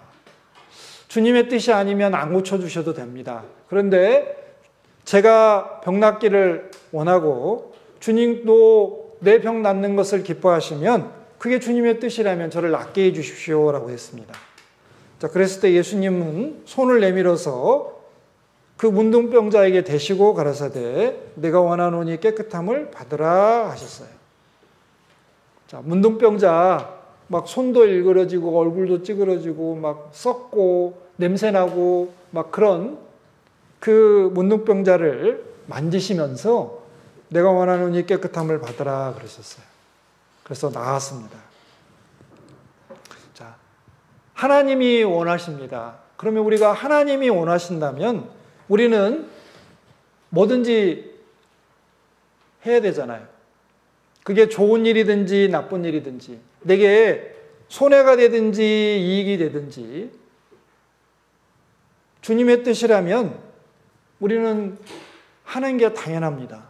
주님의 뜻이 아니면 안 고쳐주셔도 됩니다. 그런데 제가 병 낫기를 원하고 주님도 내 병 낫는 것을 기뻐하시면 그게 주님의 뜻이라면 저를 낫게 해 주십시오라고 했습니다. 자, 그랬을 때 예수님은 손을 내밀어서 그 문둥병자에게 대시고 가라사대 내가 원하노니 깨끗함을 받으라 하셨어요. 자, 문둥병자 막 손도 일그러지고 얼굴도 찌그러지고 막 썩고 냄새나고 막 그런 그 문둥병자를 만지시면서 내가 원하노니 깨끗함을 받으라 그러셨어요. 그래서 나았습니다. 자, 하나님이 원하십니다. 그러면 우리가 하나님이 원하신다면 우리는 뭐든지 해야 되잖아요. 그게 좋은 일이든지 나쁜 일이든지 내게 손해가 되든지 이익이 되든지 주님의 뜻이라면 우리는 하는 게 당연합니다.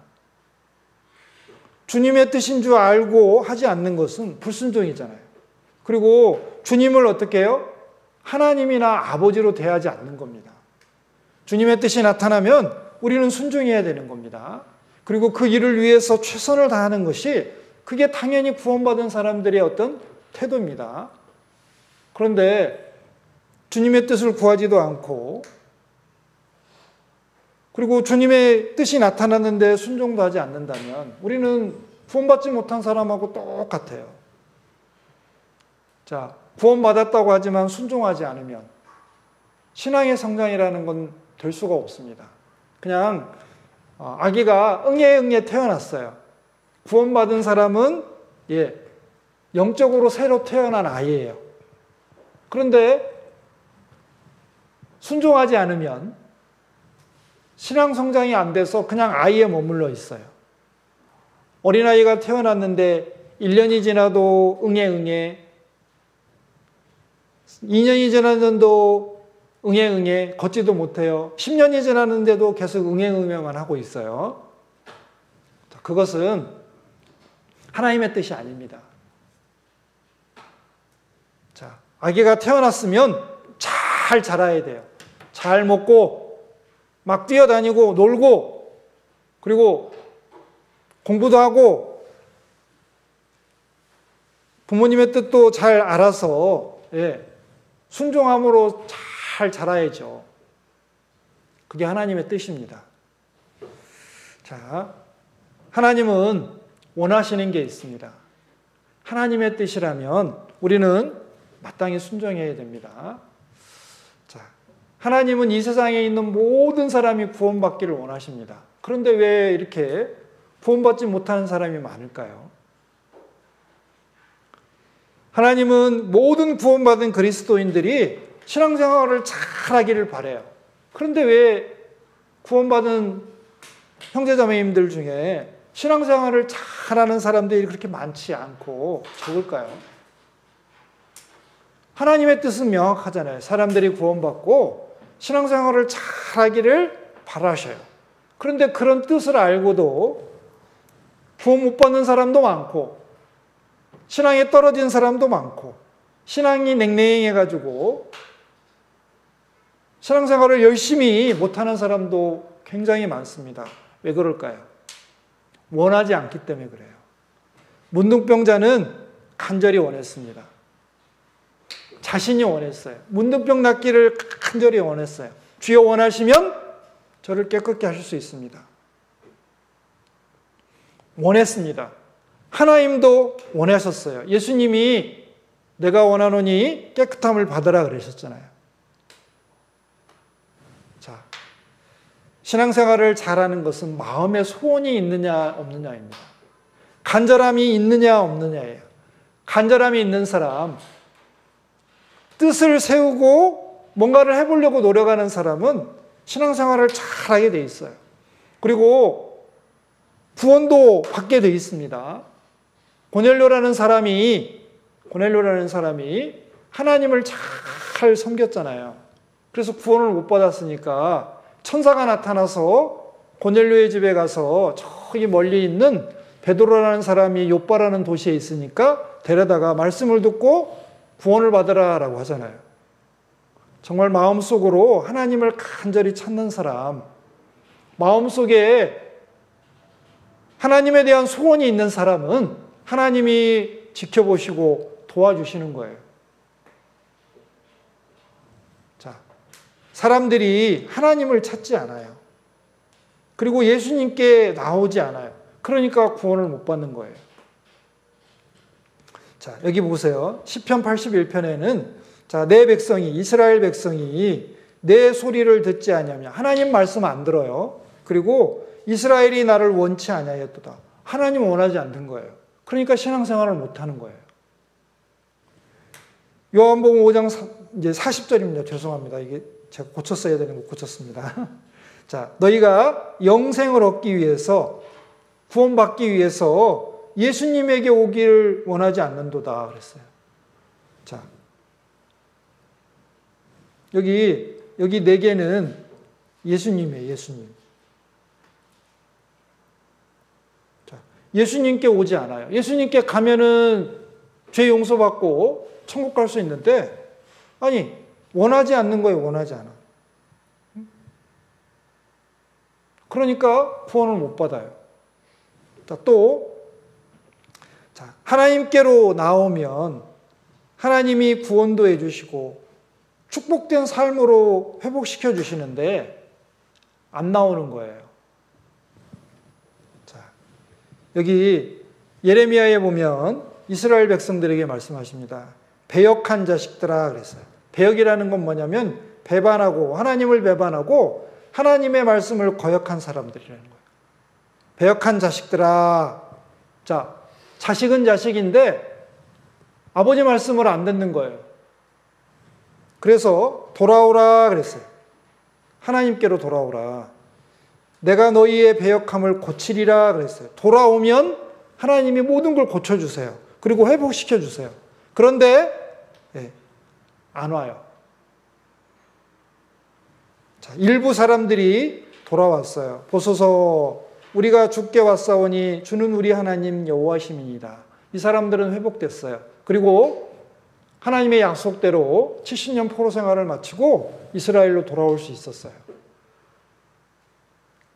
주님의 뜻인 줄 알고 하지 않는 것은 불순종이잖아요. 그리고 주님을 어떻게 해요? 하나님이나 아버지로 대하지 않는 겁니다. 주님의 뜻이 나타나면 우리는 순종해야 되는 겁니다. 그리고 그 일을 위해서 최선을 다하는 것이 그게 당연히 구원받은 사람들의 어떤 태도입니다. 그런데 주님의 뜻을 구하지도 않고 그리고 주님의 뜻이 나타났는데 순종도 하지 않는다면 우리는 구원받지 못한 사람하고 똑같아요. 자, 구원받았다고 하지만 순종하지 않으면 신앙의 성장이라는 건 될 수가 없습니다. 그냥 아기가 응애 태어났어요. 구원받은 사람은 영적으로 새로 태어난 아이예요. 그런데 순종하지 않으면 신앙 성장이 안 돼서 그냥 아이에 머물러 있어요. 어린아이가 태어났는데 1년이 지나도 응애 2년이 지났는데도 응애 걷지도 못해요. 10년이 지났는데도 계속 응애만 하고 있어요. 그것은 하나님의 뜻이 아닙니다. 자, 아기가 태어났으면 잘 자라야 돼요. 잘 먹고 막 뛰어다니고 놀고 그리고 공부도 하고 부모님의 뜻도 잘 알아서 순종함으로 잘 자라야죠. 그게 하나님의 뜻입니다. 자, 하나님은 원하시는 게 있습니다. 하나님의 뜻이라면 우리는 마땅히 순종해야 됩니다. 자, 하나님은 이 세상에 있는 모든 사람이 구원받기를 원하십니다. 그런데 왜 이렇게 구원받지 못하는 사람이 많을까요? 하나님은 모든 구원받은 그리스도인들이 신앙생활을 잘하기를 바라요. 그런데 왜 구원받은 형제자매님들 중에 신앙생활을 잘하는 사람들이 그렇게 많지 않고 적을까요? 하나님의 뜻은 명확하잖아요. 사람들이 구원받고 신앙생활을 잘하기를 바라셔요. 그런데 그런 뜻을 알고도 구원 못 받는 사람도 많고 신앙에 떨어진 사람도 많고 신앙이 냉랭해가지고 신앙생활을 열심히 못하는 사람도 굉장히 많습니다. 왜 그럴까요? 원하지 않기 때문에 그래요. 문둥병자는 간절히 원했습니다. 자신이 원했어요. 문둥병 낫기를 간절히 원했어요. 주여 원하시면 저를 깨끗게 하실 수 있습니다. 원했습니다. 하나님도 원하셨어요. 예수님이 내가 원하노니 깨끗함을 받으라 그러셨잖아요. 자, 신앙생활을 잘하는 것은 마음의 소원이 있느냐 없느냐입니다. 간절함이 있느냐 없느냐예요. 간절함이 있는 사람, 뜻을 세우고 뭔가를 해보려고 노력하는 사람은 신앙생활을 잘하게 돼 있어요. 그리고 구원도 받게 돼 있습니다. 고넬료라는 사람이 하나님을 잘 섬겼잖아요. 그래서 구원을 못 받았으니까 천사가 나타나서 고넬료의 집에 가서 저기 멀리 있는 베드로라는 사람이 요빠라는 도시에 있으니까 데려다가 말씀을 듣고 구원을 받으라라고 하잖아요. 정말 마음속으로 하나님을 간절히 찾는 사람, 마음속에 하나님에 대한 소원이 있는 사람은 하나님이 지켜보시고 도와주시는 거예요. 자, 사람들이 하나님을 찾지 않아요. 그리고 예수님께 나오지 않아요. 그러니까 구원을 못 받는 거예요. 자, 여기 보세요. 시편 81편에는 자, 내 백성이, 이스라엘 백성이 내 소리를 듣지 아니하며 하나님 말씀 안 들어요. 그리고 이스라엘이 나를 원치 아니하였도다. 하나님 원하지 않는 거예요. 그러니까 신앙생활을 못 하는 거예요. 요한복음 5장 이제 40절입니다. 죄송합니다. 이게 제가 고쳤어야 되는 거 고쳤습니다. 자, 너희가 영생을 얻기 위해서 구원받기 위해서 예수님에게 오기를 원하지 않는도다 그랬어요. 자, 여기 네 개는 예수님이에요. 예수님. 자, 예수님께 오지 않아요. 예수님께 가면은 죄 용서받고 천국 갈 수 있는데 아니 원하지 않는 거예요. 원하지 않아. 그러니까 구원을 못 받아요. 하나님께로 나오면 하나님이 구원도 해주시고 축복된 삶으로 회복시켜 주시는데 안 나오는 거예요. 자, 여기 예레미야에 보면 이스라엘 백성들에게 말씀하십니다. 배역한 자식들아 그랬어요. 배역이라는 건 뭐냐면 배반하고 하나님을 배반하고 하나님의 말씀을 거역한 사람들이라는 거예요. 배역한 자식들아. 자, 자식은 자식인데 아버지 말씀을 안 듣는 거예요. 그래서 돌아오라 그랬어요. 하나님께로 돌아오라. 내가 너희의 배역함을 고치리라 그랬어요. 돌아오면 하나님이 모든 걸 고쳐주세요. 그리고 회복시켜주세요. 그런데 안 와요. 자, 일부 사람들이 돌아왔어요. 보소서 우리가 주께 왔사오니 주는 우리 하나님 여호와심이니이다. 이 사람들은 회복됐어요. 그리고 하나님의 약속대로 70년 포로 생활을 마치고 이스라엘로 돌아올 수 있었어요.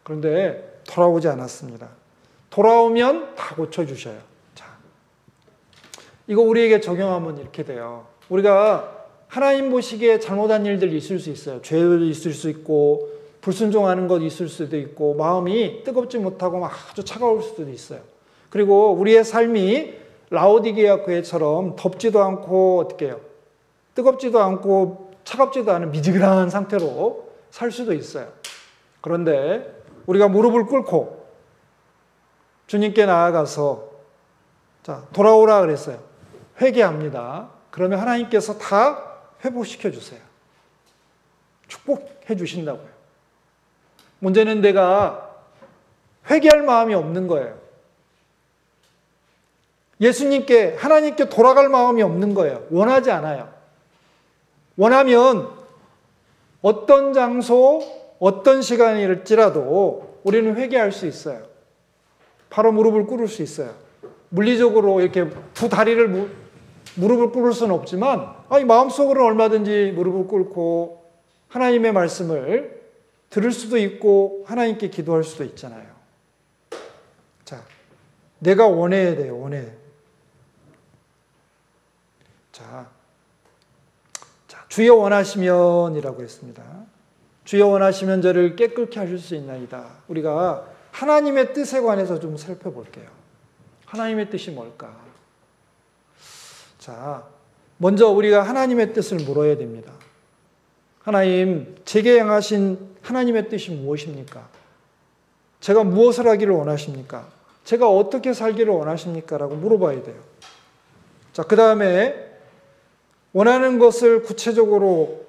그런데 돌아오지 않았습니다. 돌아오면 다 고쳐주셔요. 자, 이거 우리에게 적용하면 이렇게 돼요. 우리가 하나님 보시기에 잘못한 일들이 있을 수 있어요. 죄도 있을 수 있고 불순종하는 것 있을 수도 있고 마음이 뜨겁지 못하고 아주 차가울 수도 있어요. 그리고 우리의 삶이 라오디게아 교회처럼 덥지도 않고 어떻게 해요? 뜨겁지도 않고 차갑지도 않은 미지근한 상태로 살 수도 있어요. 그런데 우리가 무릎을 꿇고 주님께 나아가서 자, 돌아오라 그랬어요. 회개합니다. 그러면 하나님께서 다 회복시켜 주세요. 축복해 주신다고요. 문제는 내가 회개할 마음이 없는 거예요. 예수님께, 하나님께 돌아갈 마음이 없는 거예요. 원하지 않아요. 원하면 어떤 장소, 어떤 시간일지라도 우리는 회개할 수 있어요. 바로 무릎을 꿇을 수 있어요. 물리적으로 이렇게 두 다리를 무릎을 꿇을 수는 없지만 마음속으로는 얼마든지 무릎을 꿇고 하나님의 말씀을 들을 수도 있고 하나님께 기도할 수도 있잖아요. 자, 내가 원해야 돼요. 원해. 자, 주여 원하시면이라고 했습니다. 주여 원하시면 저를 깨끗게 하실 수 있나이다. 우리가 하나님의 뜻에 관해서 좀 살펴볼게요. 하나님의 뜻이 뭘까? 자, 먼저 우리가 하나님의 뜻을 물어야 됩니다. 하나님, 제게 향하신 하나님의 뜻이 무엇입니까? 제가 무엇을 하기를 원하십니까? 제가 어떻게 살기를 원하십니까? 라고 물어봐야 돼요. 자, 그 다음에 원하는 것을 구체적으로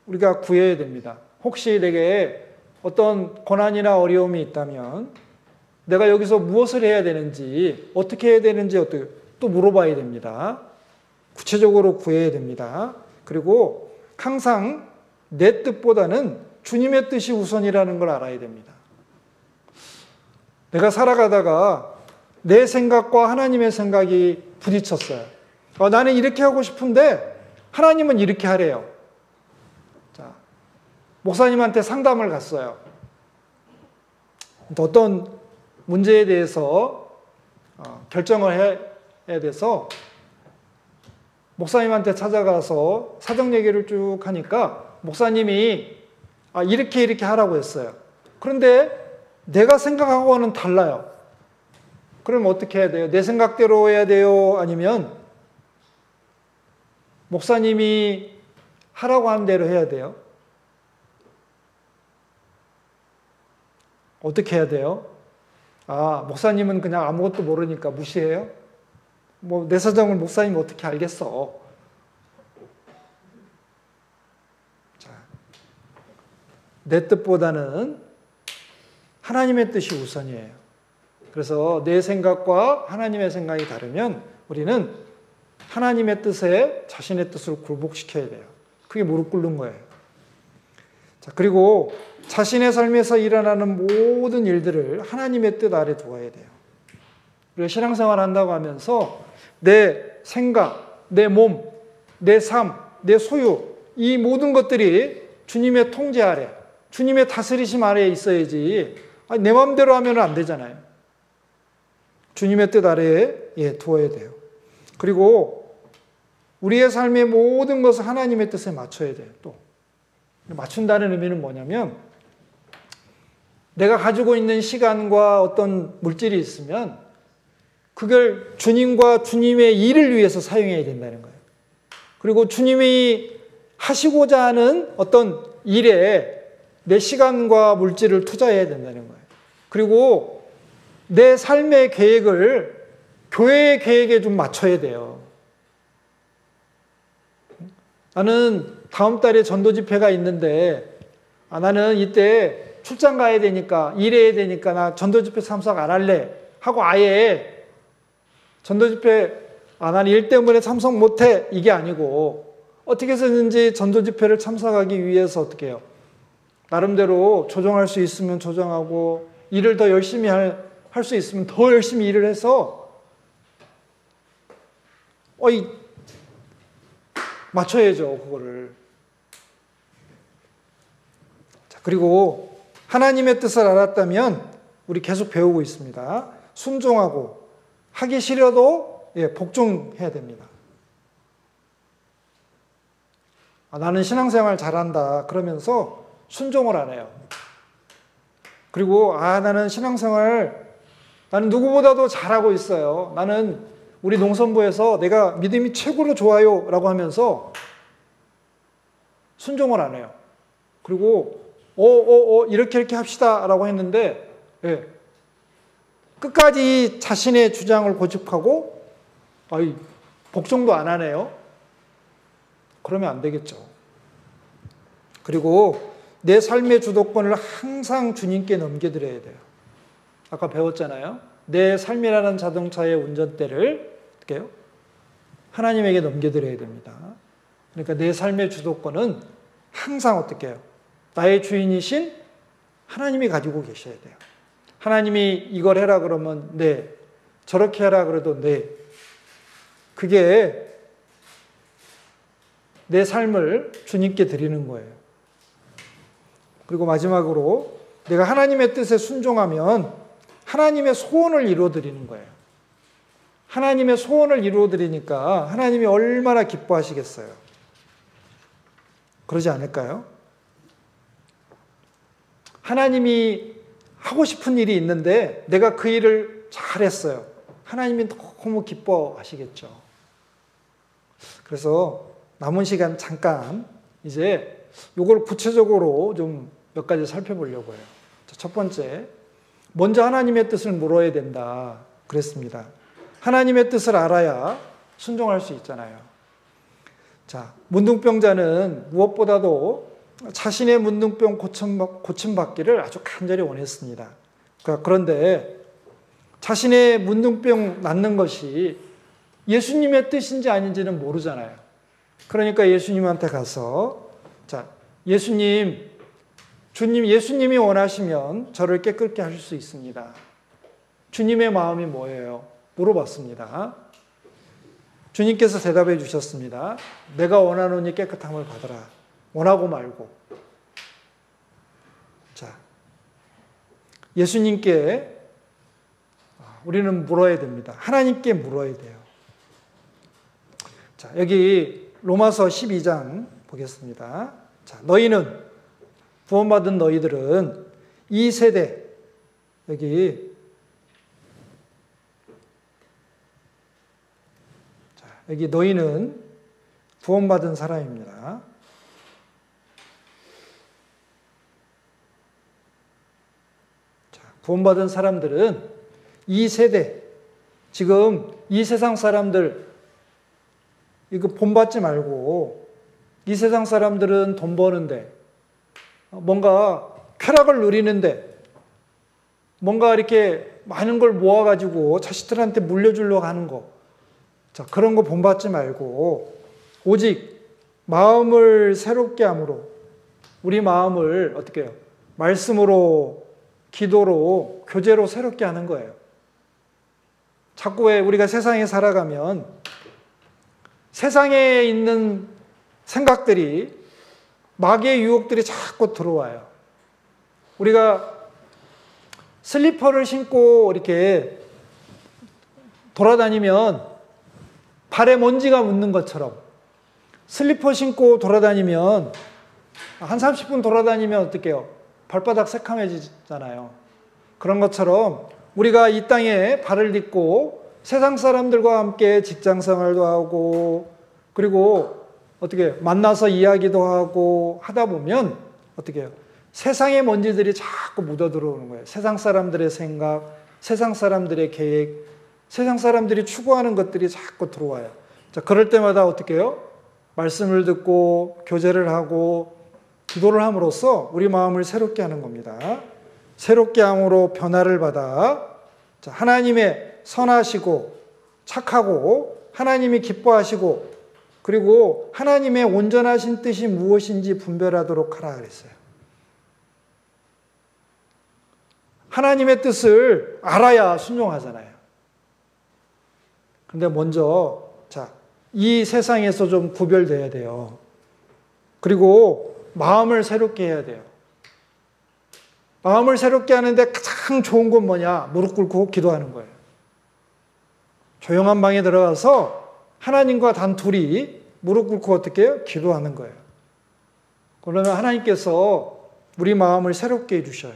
우리가 구해야 됩니다. 혹시 내게 어떤 고난이나 어려움이 있다면 내가 여기서 무엇을 해야 되는지, 어떻게 해야 되는지 또 물어봐야 됩니다. 구체적으로 구해야 됩니다. 그리고 항상 내 뜻보다는 주님의 뜻이 우선이라는 걸 알아야 됩니다. 내가 살아가다가 내 생각과 하나님의 생각이 부딪혔어요. 나는 이렇게 하고 싶은데 하나님은 이렇게 하래요. 자, 목사님한테 상담을 갔어요. 어떤 문제에 대해서 결정을 해야 돼서 목사님한테 찾아가서 사정 얘기를 쭉 하니까 목사님이 이렇게 하라고 했어요. 그런데 내가 생각하고는 달라요. 그럼 어떻게 해야 돼요? 내 생각대로 해야 돼요? 아니면 목사님이 하라고 한 대로 해야 돼요? 어떻게 해야 돼요? 목사님은 그냥 아무것도 모르니까 무시해요? 내 사정을 목사님이 어떻게 알겠어? 자, 내 뜻보다는 하나님의 뜻이 우선이에요. 그래서 내 생각과 하나님의 생각이 다르면 우리는 하나님의 뜻에 자신의 뜻을 굴복시켜야 돼요. 그게 무릎 꿇는 거예요. 자, 그리고 자신의 삶에서 일어나는 모든 일들을 하나님의 뜻 아래 두어야 돼요. 우리가 신앙생활 한다고 하면서 내 생각, 내 몸, 내 삶, 내 소유, 이 모든 것들이 주님의 통제 아래, 주님의 다스리심 아래에 있어야지 내 마음대로 하면 안 되잖아요. 주님의 뜻 아래에 두어야 돼요. 그리고 우리의 삶의 모든 것을 하나님의 뜻에 맞춰야 돼요. 또 맞춘다는 의미는 뭐냐면 내가 가지고 있는 시간과 어떤 물질이 있으면 그걸 주님과 주님의 일을 위해서 사용해야 된다는 거예요. 그리고 주님이 하시고자 하는 어떤 일에 내 시간과 물질을 투자해야 된다는 거예요. 그리고 내 삶의 계획을 교회의 계획에 좀 맞춰야 돼요. 나는 다음 달에 전도 집회가 있는데 나는 이때 출장 가야 되니까 일해야 되니까 나 전도 집회 참석 안 할래 하고 아예 전도 집회 난 일 때문에 참석 못해 이게 아니고 어떻게 해서든지 전도 집회를 참석하기 위해서 어떻게 해요? 나름대로 조정할 수 있으면 조정하고 일을 더 열심히 할 수 있으면 더 열심히 일을 해서 맞춰야죠, 그거를. 자, 그리고 하나님의 뜻을 알았다면 우리 계속 배우고 있습니다. 순종하고 하기 싫어도 복종해야 됩니다. 나는 신앙생활 잘한다 그러면서 순종을 안 해요. 그리고 나는 신앙생활 나는 누구보다도 잘하고 있어요. 나는 우리 농선부에서 내가 믿음이 최고로 좋아요 라고 하면서 순종을 안 해요. 그리고 이렇게 합시다 라고 했는데 끝까지 자신의 주장을 고집하고 복종도 안 하네요. 그러면 안 되겠죠. 그리고 내 삶의 주도권을 항상 주님께 넘겨드려야 돼요. 아까 배웠잖아요. 내 삶이라는 자동차의 운전대를 어떻게 해요? 하나님에게 넘겨드려야 됩니다. 그러니까 내 삶의 주도권은 항상 어떻게 해요? 나의 주인이신 하나님이 가지고 계셔야 돼요. 하나님이 이걸 해라 그러면 네, 저렇게 해라 그래도 네. 그게 내 삶을 주님께 드리는 거예요. 그리고 마지막으로 내가 하나님의 뜻에 순종하면 하나님의 소원을 이루어드리는 거예요. 하나님의 소원을 이루어드리니까 하나님이 얼마나 기뻐하시겠어요. 그러지 않을까요? 하나님이 하고 싶은 일이 있는데 내가 그 일을 잘했어요. 하나님이 너무 기뻐하시겠죠. 그래서 남은 시간 잠깐 이제 이걸 구체적으로 좀 몇 가지 살펴보려고 해요. 첫 번째, 먼저 하나님의 뜻을 물어야 된다 그랬습니다. 하나님의 뜻을 알아야 순종할 수 있잖아요. 자, 문둥병자는 무엇보다도 자신의 문둥병 고침받기를 아주 간절히 원했습니다. 그런데 자신의 문둥병 낫는 것이 예수님의 뜻인지 아닌지는 모르잖아요. 그러니까 예수님한테 가서 예수님이 원하시면 저를 깨끗게 하실 수 있습니다. 주님의 마음이 뭐예요? 물어봤습니다. 주님께서 대답해 주셨습니다. 내가 원하노니 깨끗함을 받으라. 원하고 말고. 자, 예수님께 우리는 물어야 됩니다. 하나님께 물어야 돼요. 자, 여기 로마서 12장 보겠습니다. 자, 너희는 구원받은 너희들은 이 세대 여기 너희는 구원받은 사람입니다. 자, 구원받은 사람들은 이 세대, 지금 이 세상 사람들 이거 본받지 말고 이 세상 사람들은 돈 버는데 뭔가 쾌락을 누리는데 뭔가 이렇게 많은 걸 모아가지고 자식들한테 물려주려고 하는 거. 자, 그런 거 본받지 말고 오직 마음을 새롭게 함으로 우리 마음을 어떻게 해요? 말씀으로, 기도로, 교제로 새롭게 하는 거예요. 자꾸 왜 우리가 세상에 살아가면 세상에 있는 생각들이 마귀의 유혹들이 자꾸 들어와요. 우리가 슬리퍼를 신고 이렇게 돌아다니면 발에 먼지가 묻는 것처럼 슬리퍼 신고 돌아다니면 한 30분 돌아다니면 어떡해요? 발바닥 새카매지잖아요. 그런 것처럼 우리가 이 땅에 발을 딛고 세상 사람들과 함께 직장 생활도 하고 그리고 어떻게 만나서 이야기도 하고 하다 보면 어떻게 해요? 세상의 먼지들이 자꾸 묻어 들어오는 거예요. 세상 사람들의 생각, 세상 사람들의 계획, 세상 사람들이 추구하는 것들이 자꾸 들어와요. 자, 그럴 때마다 어떻게 해요? 말씀을 듣고 교제를 하고 기도를 함으로써 우리 마음을 새롭게 하는 겁니다. 새롭게 함으로 변화를 받아 자, 하나님의 선하시고 착하고 하나님이 기뻐하시고 그리고 하나님의 온전하신 뜻이 무엇인지 분별하도록 하라 그랬어요. 하나님의 뜻을 알아야 순종하잖아요. 근데 먼저 자, 이 세상에서 좀 구별돼야 돼요. 그리고 마음을 새롭게 해야 돼요. 마음을 새롭게 하는데 가장 좋은 건 뭐냐? 무릎 꿇고 기도하는 거예요. 조용한 방에 들어가서 하나님과 단 둘이 무릎 꿇고 어떻게 해요? 기도하는 거예요. 그러면 하나님께서 우리 마음을 새롭게 해주셔요.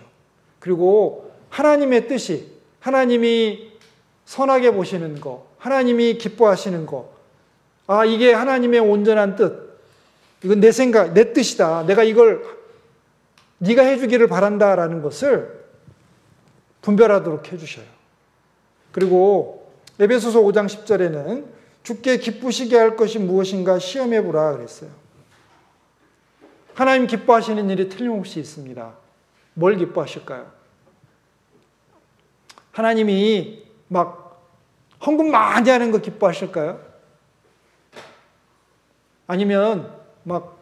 그리고 하나님의 뜻이, 하나님이 선하게 보시는 거, 하나님이 기뻐하시는 거, 아, 이게 하나님의 온전한 뜻, 이건 내 생각, 내 뜻이다. 내가 이걸 네가 해주기를 바란다라는 것을 분별하도록 해주셔요. 그리고 에베소서 5장 10절에는 주께 기쁘시게 할 것이 무엇인가 시험해보라 그랬어요. 하나님 기뻐하시는 일이 틀림없이 있습니다. 뭘 기뻐하실까요? 하나님이 막 헌금 많이 하는 거 기뻐하실까요? 아니면 막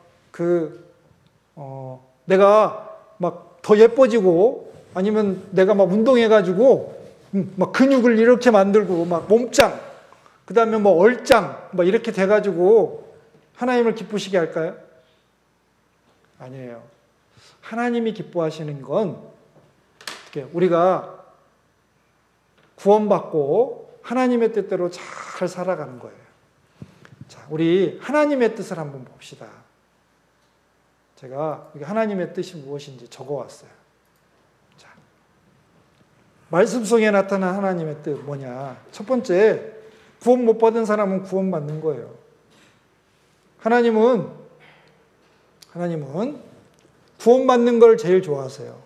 내가 막 더 예뻐지고 아니면 내가 막 운동해가지고 막 근육을 이렇게 만들고 막 몸짱 그 다음에 뭐 얼짱 막 이렇게 돼가지고 하나님을 기쁘시게 할까요? 아니에요. 하나님이 기뻐하시는 건 우리가 구원받고 하나님의 뜻대로 잘 살아가는 거예요. 자, 우리 하나님의 뜻을 한번 봅시다. 제가 하나님의 뜻이 무엇인지 적어왔어요. 자, 말씀 속에 나타난 하나님의 뜻 뭐냐? 첫 번째, 구원 못 받은 사람은 구원받는 거예요. 하나님은 구원받는 걸 제일 좋아하세요.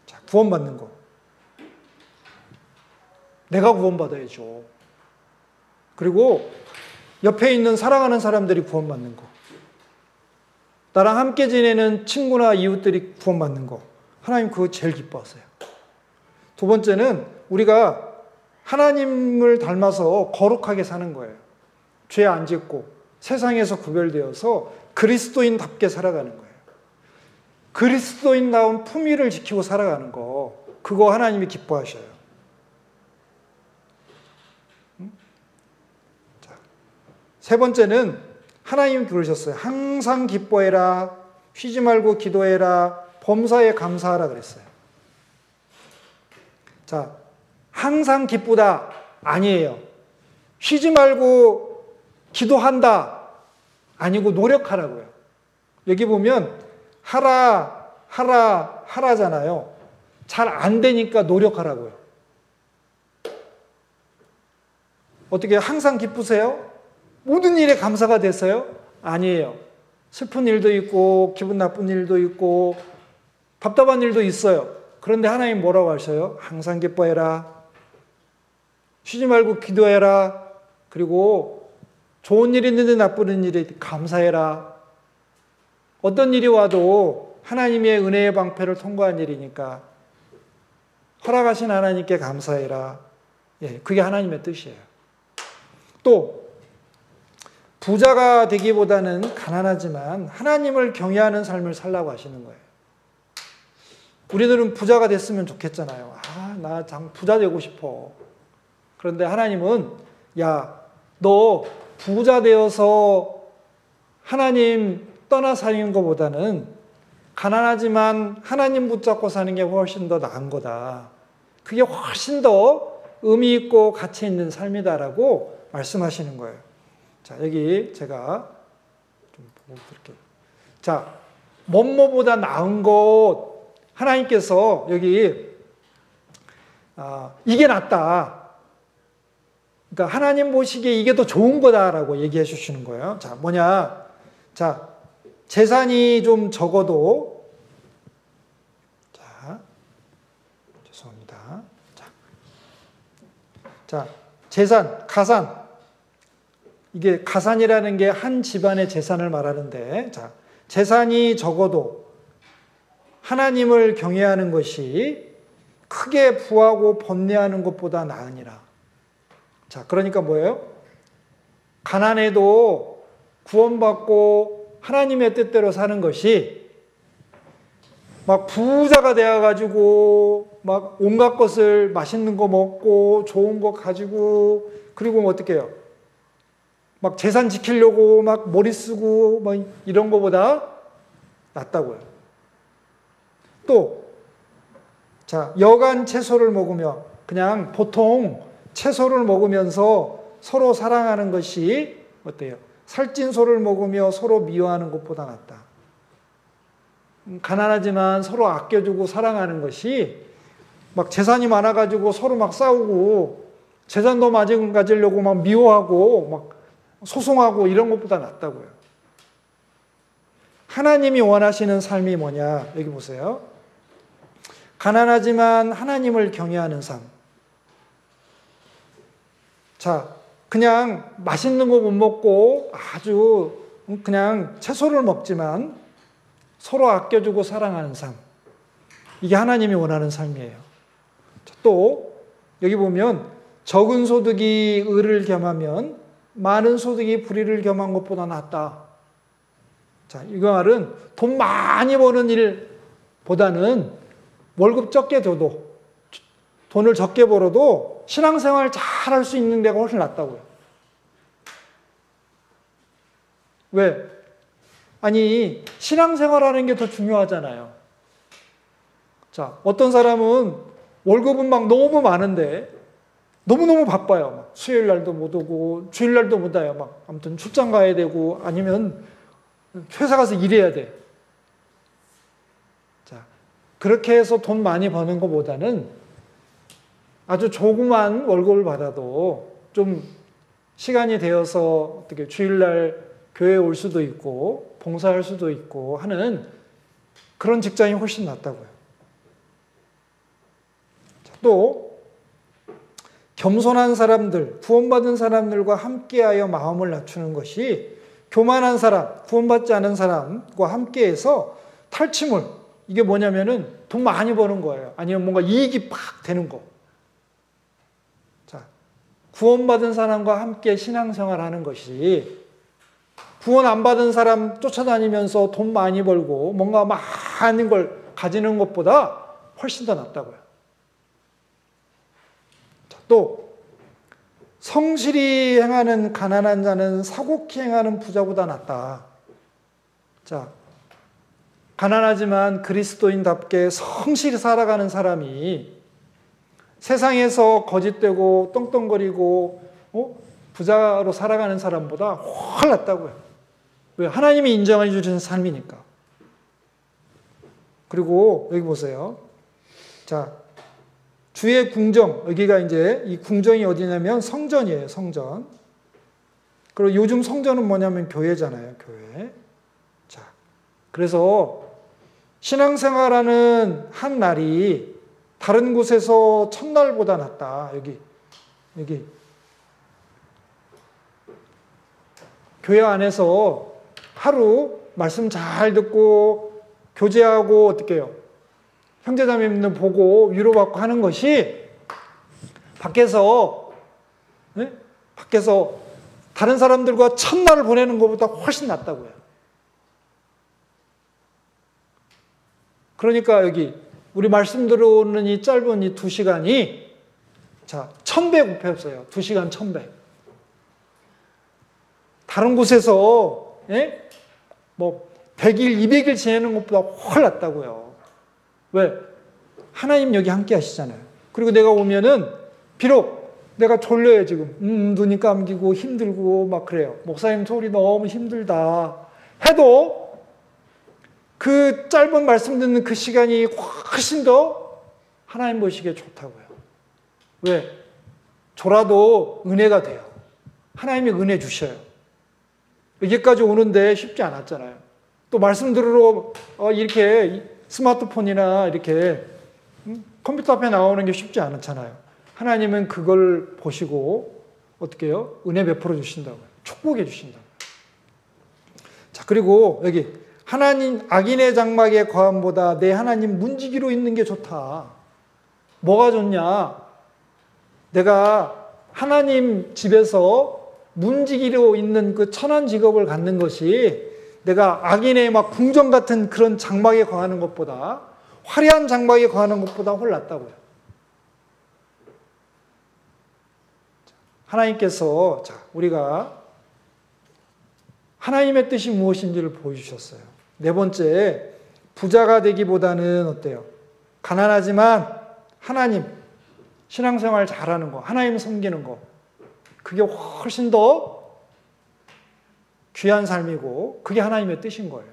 자, 구원받는 거. 내가 구원받아야죠. 그리고 옆에 있는 사랑하는 사람들이 구원받는 거. 나랑 함께 지내는 친구나 이웃들이 구원받는 거. 하나님 그거 제일 기뻐하세요. 두 번째는 우리가 하나님을 닮아서 거룩하게 사는 거예요. 죄 안 짓고 세상에서 구별되어서 그리스도인답게 살아가는 거예요. 그리스도인다운 품위를 지키고 살아가는 거. 그거 하나님이 기뻐하셔요. 자, 세 번째는 하나님이 부르셨어요. 항상 기뻐해라. 쉬지 말고 기도해라. 범사에 감사하라 그랬어요. 자, 항상 기쁘다. 아니에요. 쉬지 말고 기도한다. 아니고 노력하라고요. 여기 보면 하라잖아요. 잘 안 되니까 노력하라고요. 어떻게 항상 기쁘세요? 모든 일에 감사가 됐어요? 아니에요. 슬픈 일도 있고 기분 나쁜 일도 있고 답답한 일도 있어요. 그런데 하나님 뭐라고 하셔요? 항상 기뻐해라. 쉬지 말고 기도해라. 그리고 좋은 일이 있는데 나쁜 일이 감사해라. 어떤 일이 와도 하나님의 은혜의 방패를 통과한 일이니까 허락하신 하나님께 감사해라. 예, 그게 하나님의 뜻이에요. 또 부자가 되기보다는 가난하지만 하나님을 경외하는 삶을 살라고 하시는 거예요. 우리들은 부자가 됐으면 좋겠잖아요. 나 부자 되고 싶어. 그런데 하나님은 야, 너 부자 되어서 하나님 떠나 사는 것보다는 가난하지만 하나님 붙잡고 사는 게 훨씬 더 나은 거다. 그게 훨씬 더 의미 있고 가치 있는 삶이다라고 말씀하시는 거예요. 자, 여기 제가 좀 보고 드릴게요. 자, 뭐뭐보다 나은 것, 하나님께서 여기 이게 낫다. 그러니까 하나님 보시기에 이게 더 좋은 거다라고 얘기해 주시는 거예요. 자, 뭐냐? 자, 재산이 좀 적어도, 자, 죄송합니다. 자, 재산, 가산. 이게 가산이라는 게 한 집안의 재산을 말하는데, 자, 재산이 적어도 하나님을 경외하는 것이 크게 부하고 번뇌하는 것보다 나으니라. 자, 그러니까 뭐예요? 가난해도 구원받고 하나님의 뜻대로 사는 것이 막 부자가 되어가지고 막 온갖 것을 맛있는 거 먹고 좋은 거 가지고 그리고 어떻게 해요? 막 재산 지키려고 막 머리 쓰고 막 이런 거보다 낫다고요. 또, 자, 여간 채소를 먹으며 그냥 보통 채소를 먹으면서 서로 사랑하는 것이 어때요? 살찐 소를 먹으며 서로 미워하는 것보다 낫다. 가난하지만 서로 아껴주고 사랑하는 것이 막 재산이 많아가지고 서로 막 싸우고 재산도 가지려고 막 미워하고 막 소송하고 이런 것보다 낫다고요. 하나님이 원하시는 삶이 뭐냐? 여기 보세요. 가난하지만 하나님을 경외하는 삶. 자, 그냥 맛있는 거 못 먹고 아주 그냥 채소를 먹지만 서로 아껴주고 사랑하는 삶. 이게 하나님이 원하는 삶이에요. 또 여기 보면 적은 소득이 의를 겸하면 많은 소득이 불의를 겸한 것보다 낫다. 자, 이거 말은 돈 많이 버는 일보다는 월급 적게 줘도 돈을 적게 벌어도 신앙생활 잘 할 수 있는 데가 훨씬 낫다고요. 왜? 아니, 신앙생활하는 게 더 중요하잖아요. 자, 어떤 사람은 월급은 막 너무 많은데 너무너무 바빠요. 막 수요일 날도 못 오고 주일 날도 못 와요. 막 아무튼 출장 가야 되고 아니면 회사 가서 일해야 돼. 자, 그렇게 해서 돈 많이 버는 것보다는 아주 조그만 월급을 받아도 좀 시간이 되어서 어떻게 주일날 교회에 올 수도 있고 봉사할 수도 있고 하는 그런 직장이 훨씬 낫다고요. 자, 또 겸손한 사람들, 구원받은 사람들과 함께하여 마음을 낮추는 것이 교만한 사람, 구원받지 않은 사람과 함께해서 탈취물, 이게 뭐냐면은 돈 많이 버는 거예요. 아니면 뭔가 이익이 팍 되는 거. 자, 구원받은 사람과 함께 신앙생활 하는 것이 구원 안 받은 사람 쫓아다니면서 돈 많이 벌고 뭔가 많은 걸 가지는 것보다 훨씬 더 낫다고요. 자, 또 성실히 행하는 가난한 자는 사곡히 행하는 부자보다 낫다. 자, 가난하지만 그리스도인답게 성실히 살아가는 사람이 세상에서 거짓되고 떵떵거리고 부자로 살아가는 사람보다 훨씬 낫다고요. 왜? 하나님이 인정해 주시는 삶이니까. 그리고 여기 보세요. 자, 주의 궁정, 여기가 이제 이 궁정이 어디냐면 성전이에요, 성전. 그리고 요즘 성전은 뭐냐면 교회잖아요, 교회. 자, 그래서 신앙생활하는 한 날이 다른 곳에서 첫날보다 낫다. 여기. 교회 안에서 하루 말씀 잘 듣고 교제하고 어떻게 해요? 형제자매님들 보고 위로받고 하는 것이 밖에서 다른 사람들과 첫날을 보내는 것보다 훨씬 낫다고요. 그러니까 여기 우리 말씀 들어오는 이 짧은 이 2시간이 자, 1000배 곱했어요. 2시간 1000배. 다른 곳에서 뭐 100일, 200일 지내는 것보다 훨씬 낫다고요. 왜? 하나님 여기 함께 하시잖아요. 그리고 내가 오면은 비록 내가 졸려요, 지금. 눈이 감기고 힘들고 막 그래요. 목사님 소리 너무 힘들다 해도 그 짧은 말씀 듣는 그 시간이 훨씬 더 하나님 보시기에 좋다고요. 왜? 졸아도 은혜가 돼요. 하나님이 은혜 주셔요. 여기까지 오는데 쉽지 않았잖아요. 또 말씀 들으러 이렇게 스마트폰이나 이렇게 컴퓨터 앞에 나오는 게 쉽지 않잖아요. 하나님은 그걸 보시고 어떻게 해요? 은혜 베풀어 주신다고요. 축복해 주신다고요. 자, 그리고 여기 하나님 악인의 장막의 거함보다 내 하나님 문지기로 있는 게 좋다. 뭐가 좋냐? 내가 하나님 집에서 문지기로 있는 그 천한 직업을 갖는 것이 내가 악인의 막 궁전 같은 그런 장막에 거하는 것보다, 화려한 장막에 거하는 것보다 훨 낫다고요. 하나님께서 우리가 하나님의 뜻이 무엇인지를 보여주셨어요. 네 번째, 부자가 되기보다는 어때요? 가난하지만 하나님, 신앙생활 잘하는 거, 하나님 섬기는 거, 그게 훨씬 더 귀한 삶이고 그게 하나님의 뜻인 거예요.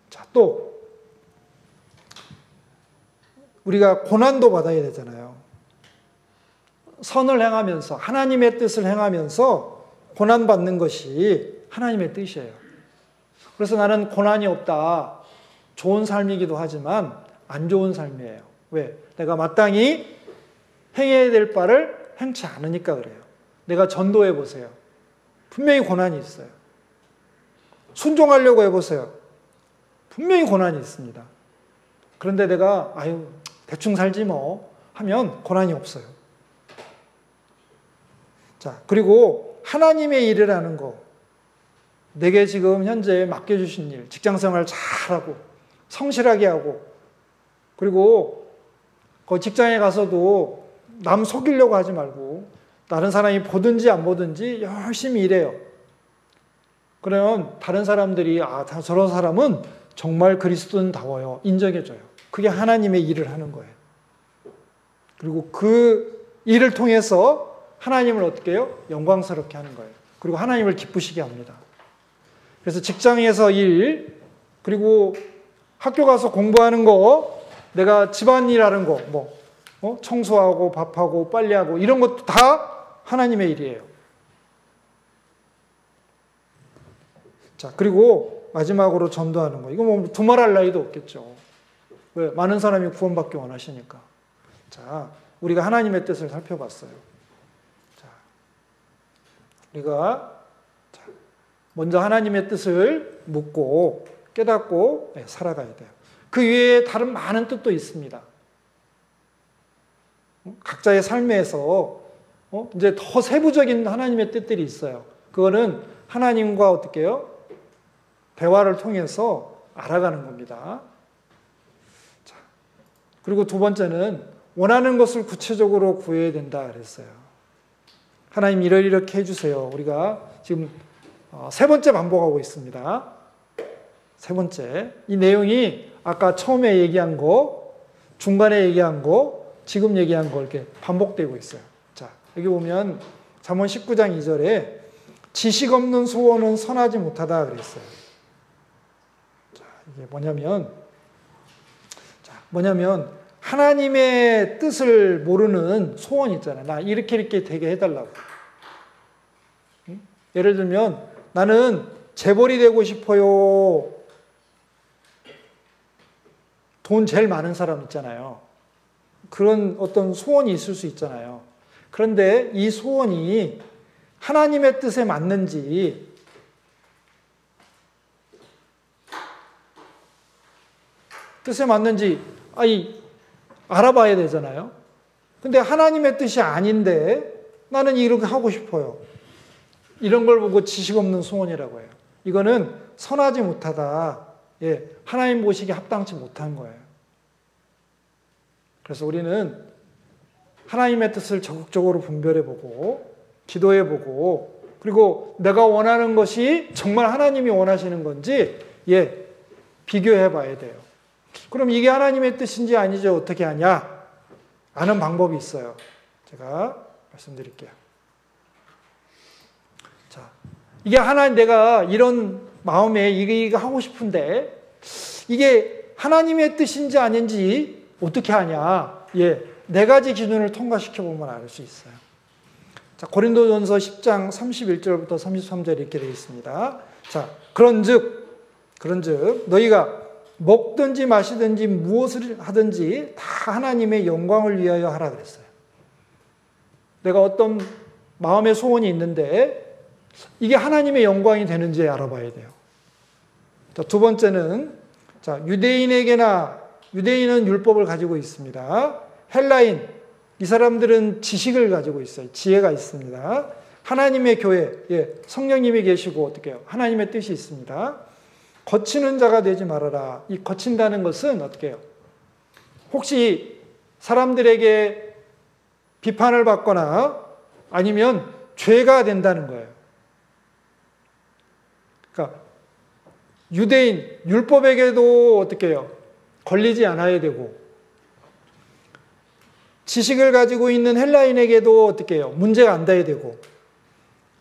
자, 또 우리가 고난도 받아야 되잖아요. 선을 행하면서 하나님의 뜻을 행하면서 고난받는 것이 하나님의 뜻이에요. 그래서 나는 고난이 없다. 좋은 삶이기도 하지만 안 좋은 삶이에요. 왜? 내가 마땅히 행해야 될 바를 행치 않으니까 그래요. 내가 전도해 보세요. 분명히 고난이 있어요. 순종하려고 해보세요. 분명히 고난이 있습니다. 그런데 내가 대충 살지 뭐 하면 고난이 없어요. 자, 그리고 하나님의 일을 하는 거, 내게 지금 현재 맡겨주신 일, 직장생활 잘하고 성실하게 하고, 그리고 그 직장에 가서도 남 속이려고 하지 말고 다른 사람이 보든지 안 보든지 열심히 일해요. 그러면 다른 사람들이 저런 사람은 정말 그리스도인다워요. 인정해줘요. 그게 하나님의 일을 하는 거예요. 그리고 그 일을 통해서 하나님을 어떻게 해요? 영광스럽게 하는 거예요. 그리고 하나님을 기쁘시게 합니다. 그래서 직장에서 일, 그리고 학교 가서 공부하는 거, 내가 집안일 하는 거, 청소하고 밥하고 빨래하고 이런 것도 다 하나님의 일이에요. 자, 그리고 마지막으로 전도하는 거. 이거 뭐 두말할 나위도 없겠죠. 왜? 많은 사람이 구원받기 원하시니까. 자, 우리가 하나님의 뜻을 살펴봤어요. 자, 우리가 먼저 하나님의 뜻을 묻고 깨닫고 살아가야 돼요. 그 외에 다른 많은 뜻도 있습니다. 각자의 삶에서 이제 더 세부적인 하나님의 뜻들이 있어요. 그거는 하나님과 어떻게 해요? 대화를 통해서 알아가는 겁니다. 자, 그리고 두 번째는 원하는 것을 구체적으로 구해야 된다 그랬어요. 하나님 이렇게 해주세요. 우리가 지금 세 번째 반복하고 있습니다. 세 번째. 이 내용이 아까 처음에 얘기한 거, 중간에 얘기한 거, 지금 얘기한 거 이렇게 반복되고 있어요. 자, 여기 보면 잠언 19장 2절에 지식 없는 소원은 선하지 못하다 그랬어요. 자, 이게 뭐냐면 하나님의 뜻을 모르는 소원 있잖아요. 나 이렇게 되게 해달라고. 예를 들면 나는 재벌이 되고 싶어요. 돈 제일 많은 사람 있잖아요. 그런 어떤 소원이 있을 수 있잖아요. 그런데 이 소원이 하나님의 뜻에 맞는지 알아봐야 되잖아요. 근데 하나님의 뜻이 아닌데 나는 이렇게 하고 싶어요. 이런 걸 보고 지식 없는 소원이라고 해요. 이거는 선하지 못하다. 하나님 보시기에 합당치 못한 거예요. 그래서 우리는 하나님의 뜻을 적극적으로 분별해보고 기도해보고 그리고 내가 원하는 것이 정말 하나님이 원하시는 건지 비교해봐야 돼요. 그럼 이게 하나님의 뜻인지 아니죠? 어떻게 하냐? 아는 방법이 있어요. 제가 말씀드릴게요. 자, 이게 하나님, 내가 이런 마음에 이거 하고 싶은데 이게 하나님의 뜻인지 아닌지 어떻게 하냐? 예, 네 가지 기준을 통과시켜 보면 알 수 있어요. 자, 고린도전서 10장 31절부터 33절 이렇게 되어 있습니다. 자, 그런즉 너희가 먹든지 마시든지 무엇을 하든지 다 하나님의 영광을 위하여 하라 그랬어요. 내가 어떤 마음의 소원이 있는데 이게 하나님의 영광이 되는지 알아봐야 돼요. 자, 두 번째는, 자, 유대인은 율법을 가지고 있습니다. 헬라인, 이 사람들은 지식을 가지고 있어요. 지혜가 있습니다. 하나님의 교회, 예, 성령님이 계시고 어떻게 해요? 하나님의 뜻이 있습니다. 거치는 자가 되지 말아라. 이 거친다는 것은 어떻게 해요? 혹시 사람들에게 비판을 받거나 아니면 죄가 된다는 거예요. 그러니까 유대인, 율법에게도 어떻게 해요? 걸리지 않아야 되고, 지식을 가지고 있는 헬라인에게도 어떻게 해요? 문제가 안 돼야 되고,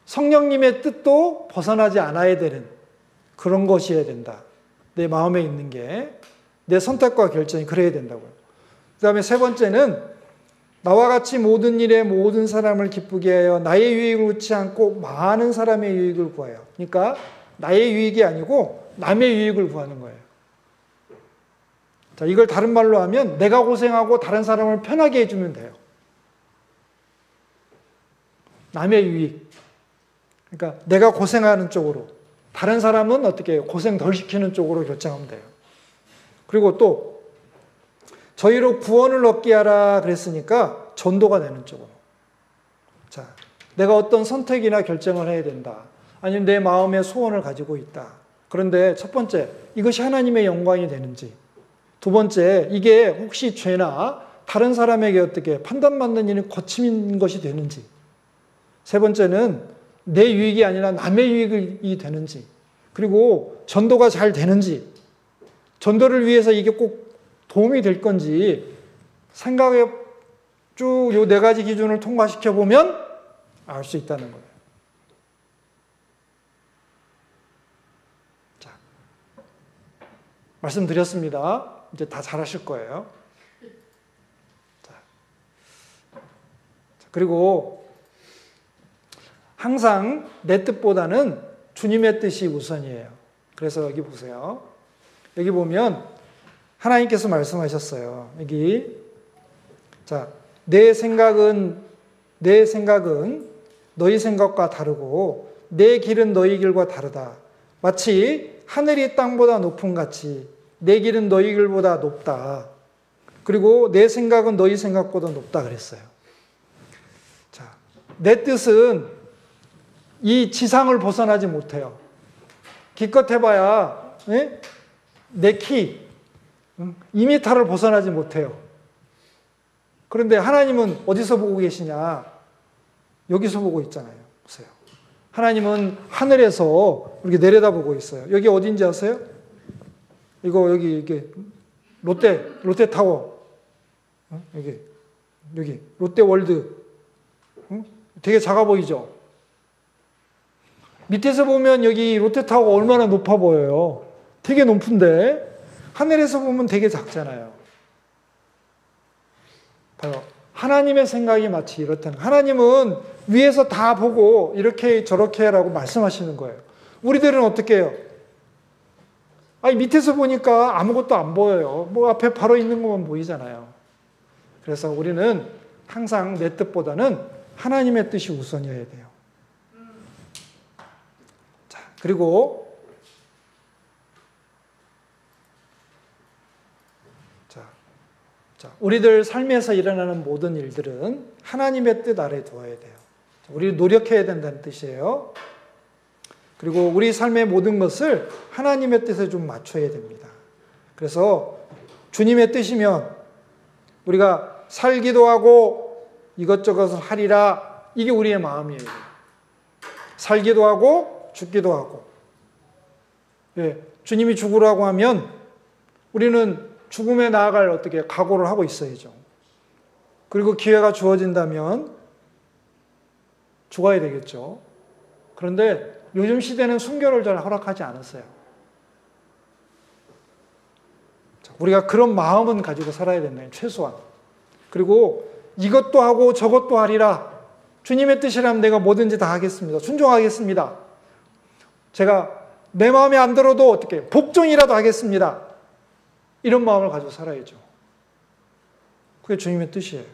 성령님의 뜻도 벗어나지 않아야 되는 그런 것이어야 된다. 내 마음에 있는 게, 내 선택과 결정이 그래야 된다고요. 그 다음에 세 번째는, 나와 같이 모든 일에 모든 사람을 기쁘게 하여 나의 유익을 얻지 않고 많은 사람의 유익을 구하여. 그러니까 나의 유익이 아니고 남의 유익을 구하는 거예요. 자, 이걸 다른 말로 하면 내가 고생하고 다른 사람을 편하게 해주면 돼요. 남의 유익. 그러니까 내가 고생하는 쪽으로, 다른 사람은 어떻게 해요? 고생 덜 시키는 쪽으로 결정하면 돼요. 그리고 또 저희로 구원을 얻게 하라 그랬으니까 전도가 되는 쪽으로. 자, 내가 어떤 선택이나 결정을 해야 된다. 아니면 내 마음의 소원을 가지고 있다. 그런데 첫 번째, 이것이 하나님의 영광이 되는지. 두 번째, 이게 혹시 죄나 다른 사람에게 어떻게 판단받는 일은 거침인 것이 되는지. 세 번째는 내 유익이 아니라 남의 유익이 되는지. 그리고 전도가 잘 되는지. 전도를 위해서 이게 꼭 도움이 될 건지 생각에 쭉 요 네 가지 기준을 통과시켜 보면 알 수 있다는 거예요. 자, 말씀드렸습니다. 이제 다 잘하실 거예요. 자, 그리고 항상 내 뜻보다는 주님의 뜻이 우선이에요. 그래서 여기 보세요. 여기 보면 하나님께서 말씀하셨어요. 여기, 자, 내 생각은 너희 생각과 다르고 내 길은 너희 길과 다르다. 마치 하늘이 땅보다 높음 같이 내 길은 너희 길보다 높다. 그리고 내 생각은 너희 생각보다 높다 그랬어요. 자, 내 뜻은 이 지상을 벗어나지 못해요. 기껏 해봐야 내 키 2m를 벗어나지 못해요. 그런데 하나님은 어디서 보고 계시냐? 여기서 보고 있잖아요. 보세요. 하나님은 하늘에서 이렇게 내려다보고 있어요. 여기 어딘지 아세요? 여기 롯데타워. 여기 롯데월드. 되게 작아 보이죠? 밑에서 보면 여기 롯데타워가 얼마나 높아 보여요. 되게 높은데 하늘에서 보면 되게 작잖아요. 봐요. 하나님의 생각이 마치 이렇다는, 하나님은 위에서 다 보고 이렇게 저렇게 하라고 말씀하시는 거예요. 우리들은 어떻게 해요? 아니, 밑에서 보니까 아무것도 안 보여요. 뭐 앞에 바로 있는 것만 보이잖아요. 그래서 우리는 항상 내 뜻보다는 하나님의 뜻이 우선이어야 돼요. 자, 그리고 우리들 삶에서 일어나는 모든 일들은 하나님의 뜻 아래 두어야 돼요. 우리 노력해야 된다는 뜻이에요. 그리고 우리 삶의 모든 것을 하나님의 뜻에 좀 맞춰야 됩니다. 그래서 주님의 뜻이면 우리가 살기도 하고 이것저것을 하리라, 이게 우리의 마음이에요. 살기도 하고 죽기도 하고. 예, 주님이 죽으라고 하면 우리는 죽음에 나아갈 어떻게 각오를 하고 있어야죠. 그리고 기회가 주어진다면 죽어야 되겠죠. 그런데 요즘 시대는 순교를 잘 허락하지 않았어요. 우리가 그런 마음은 가지고 살아야 된다는 최소한. 그리고 이것도 하고 저것도 하리라. 주님의 뜻이라면 내가 뭐든지 다 하겠습니다. 순종하겠습니다. 제가 내 마음에 안 들어도 어떻게 복종이라도 하겠습니다. 이런 마음을 가지고 살아야죠. 그게 주님의 뜻이에요.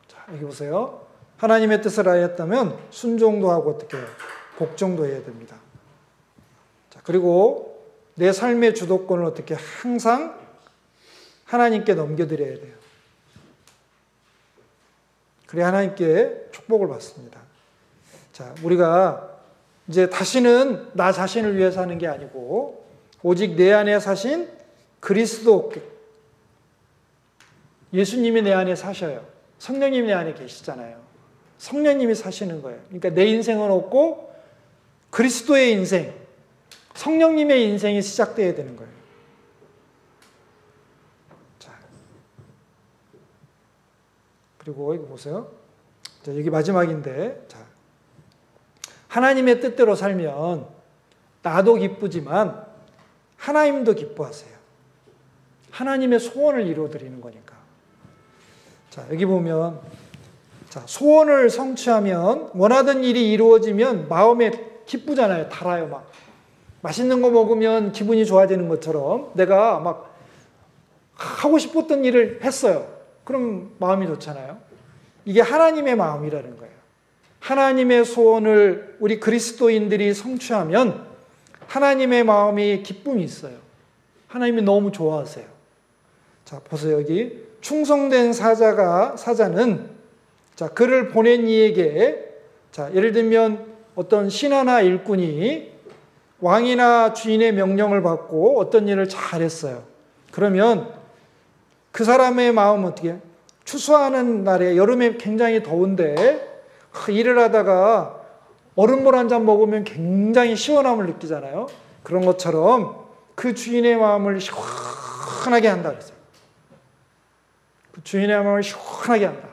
자, 여기 보세요. 하나님의 뜻을 알았다면 순종도 하고 어떻게 복종도 해야 됩니다. 자, 그리고 내 삶의 주도권을 어떻게 항상 하나님께 넘겨드려야 돼요. 그래야 하나님께 축복을 받습니다. 자, 우리가 이제 다시는 나 자신을 위해 사는 게 아니고 오직 내 안에 사신 그리스도, 예수님이 내 안에 사셔요. 성령님이 내 안에 계시잖아요. 성령님이 사시는 거예요. 그러니까 내 인생은 없고 그리스도의 인생, 성령님의 인생이 시작되어야 되는 거예요. 자, 그리고 여기 보세요. 자, 여기 마지막인데, 자, 하나님의 뜻대로 살면 나도 기쁘지만 하나님도 기뻐하세요. 하나님의 소원을 이루어드리는 거니까. 자, 여기 보면, 자, 소원을 성취하면 원하던 일이 이루어지면 마음에 기쁘잖아요. 달아요. 막 맛있는 거 먹으면 기분이 좋아지는 것처럼 내가 막 하고 싶었던 일을 했어요. 그럼 마음이 좋잖아요. 이게 하나님의 마음이라는 거예요. 하나님의 소원을 우리 그리스도인들이 성취하면 하나님의 마음이 기쁨이 있어요. 하나님이 너무 좋아하세요. 자, 보세요. 여기 충성된 사자는 자, 그를 보낸 이에게, 자, 예를 들면 어떤 신하나 일꾼이 왕이나 주인의 명령을 받고 어떤 일을 잘했어요. 그러면 그 사람의 마음은 어떻게? 추수하는 날에, 여름에 굉장히 더운데 일을 하다가 얼음물 한 잔 먹으면 굉장히 시원함을 느끼잖아요. 그런 것처럼 그 주인의 마음을 시원하게 한다 그랬어요. 그 주인의 마음을 시원하게 한다.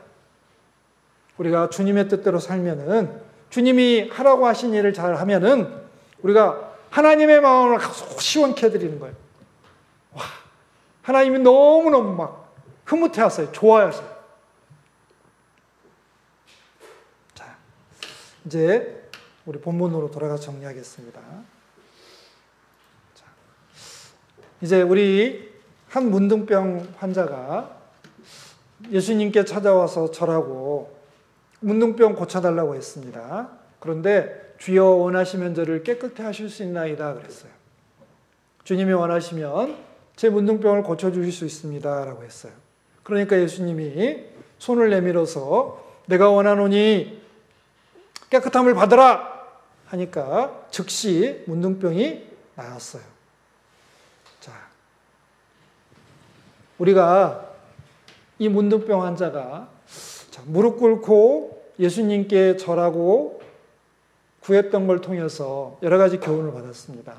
우리가 주님의 뜻대로 살면은, 주님이 하라고 하신 일을 잘 하면은 우리가 하나님의 마음을 시원케 해드리는 거예요. 와, 하나님이 너무너무 막 흐뭇해 하세요. 좋아해 하세요. 자, 이제 우리 본문으로 돌아가서 정리하겠습니다. 자, 이제 우리 한 문둥병 환자가 예수님께 찾아와서 절하고 문둥병 고쳐달라고 했습니다. 그런데 주여 원하시면 저를 깨끗해 하실 수 있나이다 그랬어요. 주님이 원하시면 제 문둥병을 고쳐주실 수 있습니다 라고 했어요. 그러니까 예수님이 손을 내밀어서 내가 원하노니 깨끗함을 받으라 하니까 즉시 문둥병이 나았어요. 자, 우리가 이 문둥병 환자가 무릎 꿇고 예수님께 절하고 구했던 걸 통해서 여러 가지 교훈을 받았습니다.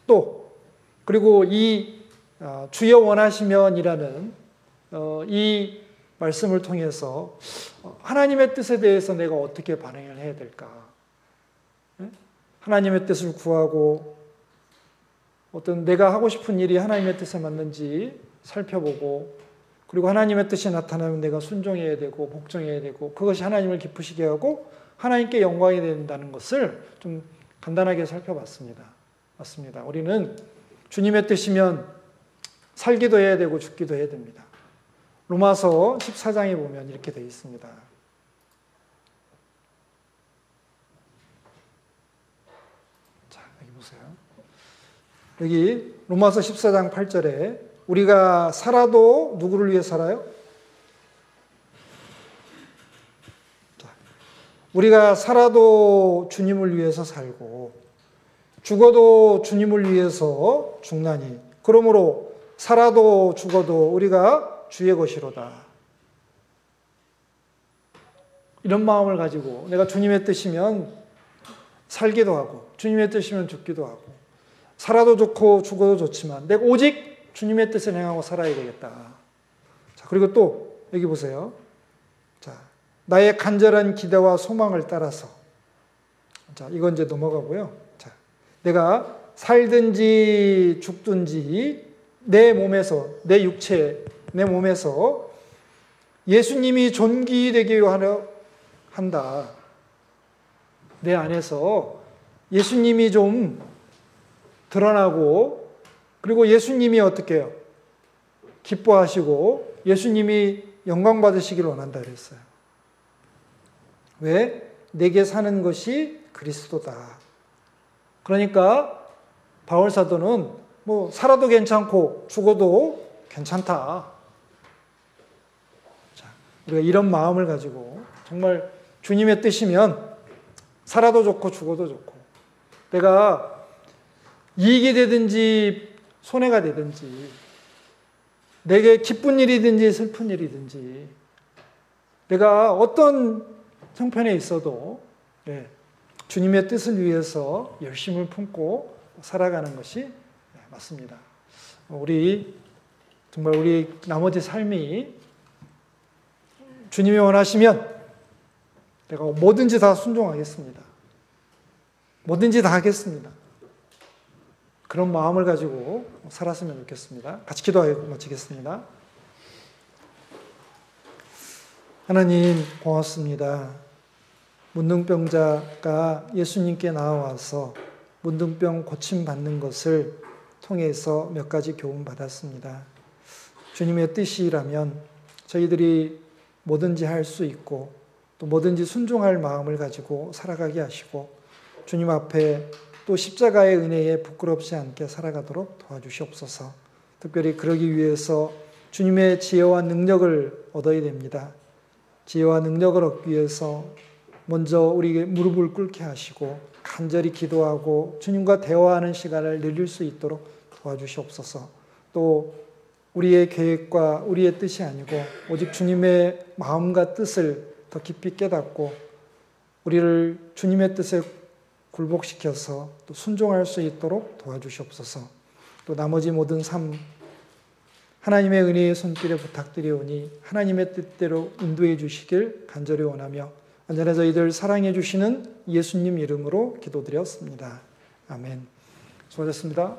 또 그리고 이 주여 원하시면이라는 이 말씀을 통해서 하나님의 뜻에 대해서 내가 어떻게 반응을 해야 될까? 하나님의 뜻을 구하고 어떤 내가 하고 싶은 일이 하나님의 뜻에 맞는지 살펴보고, 그리고 하나님의 뜻이 나타나면 내가 순종해야 되고 복종해야 되고, 그것이 하나님을 기쁘시게 하고 하나님께 영광이 된다는 것을 좀 간단하게 살펴봤습니다. 맞습니다. 우리는 주님의 뜻이면 살기도 해야 되고 죽기도 해야 됩니다. 로마서 14장에 보면 이렇게 되어 있습니다. 자, 여기 보세요. 여기 로마서 14장 8절에 우리가 살아도 누구를 위해 살아요? 자, 우리가 살아도 주님을 위해서 살고 죽어도 주님을 위해서 죽나니 그러므로 살아도 죽어도 우리가 주의 것이로다. 이런 마음을 가지고 내가 주님의 뜻이면 살기도 하고 주님의 뜻이면 죽기도 하고 살아도 좋고 죽어도 좋지만 내가 오직 주님의 뜻을 행하고 살아야 되겠다. 자, 그리고 또 여기 보세요. 자, 나의 간절한 기대와 소망을 따라서. 자, 이건 이제 넘어가고요. 자, 내가 살든지 죽든지 내 몸에서, 내 육체, 내 몸에서 예수님이 존귀되게 하려 한다. 내 안에서 예수님이 좀 드러나고, 그리고 예수님이 어떻게 해요? 기뻐하시고 예수님이 영광 받으시길 원한다 그랬어요. 왜? 내게 사는 것이 그리스도다. 그러니까 바울 사도는 뭐 살아도 괜찮고 죽어도 괜찮다. 자, 우리가 이런 마음을 가지고 정말 주님의 뜻이면 살아도 좋고 죽어도 좋고, 내가 이익이 되든지 손해가 되든지, 내게 기쁜 일이든지 슬픈 일이든지, 내가 어떤 형편에 있어도 주님의 뜻을 위해서 열심을 품고 살아가는 것이 맞습니다. 정말 우리 나머지 삶이 주님이 원하시면 내가 뭐든지 다 순종하겠습니다. 뭐든지 다 하겠습니다. 그런 마음을 가지고 살았으면 좋겠습니다. 같이 기도하고 마치겠습니다. 하나님 고맙습니다. 문둥병자가 예수님께 나와서 문둥병 고침받는 것을 통해서 몇 가지 교훈 받았습니다. 주님의 뜻이라면 저희들이 뭐든지 할 수 있고 또 뭐든지 순종할 마음을 가지고 살아가게 하시고, 주님 앞에 또 십자가의 은혜에 부끄럽지 않게 살아가도록 도와주시옵소서. 특별히 그러기 위해서 주님의 지혜와 능력을 얻어야 됩니다. 지혜와 능력을 얻기 위해서 먼저 우리에게 무릎을 꿇게 하시고 간절히 기도하고 주님과 대화하는 시간을 늘릴 수 있도록 도와주시옵소서. 또 우리의 계획과 우리의 뜻이 아니고 오직 주님의 마음과 뜻을 더 깊이 깨닫고 우리를 주님의 뜻에 굴복시켜서 또 순종할 수 있도록 도와주시옵소서. 또 나머지 모든 삶 하나님의 은혜의 손길에 부탁드리오니 하나님의 뜻대로 인도해 주시길 간절히 원하며 언제나 저희들 사랑해 주시는 예수님 이름으로 기도드렸습니다. 아멘. 수고하셨습니다.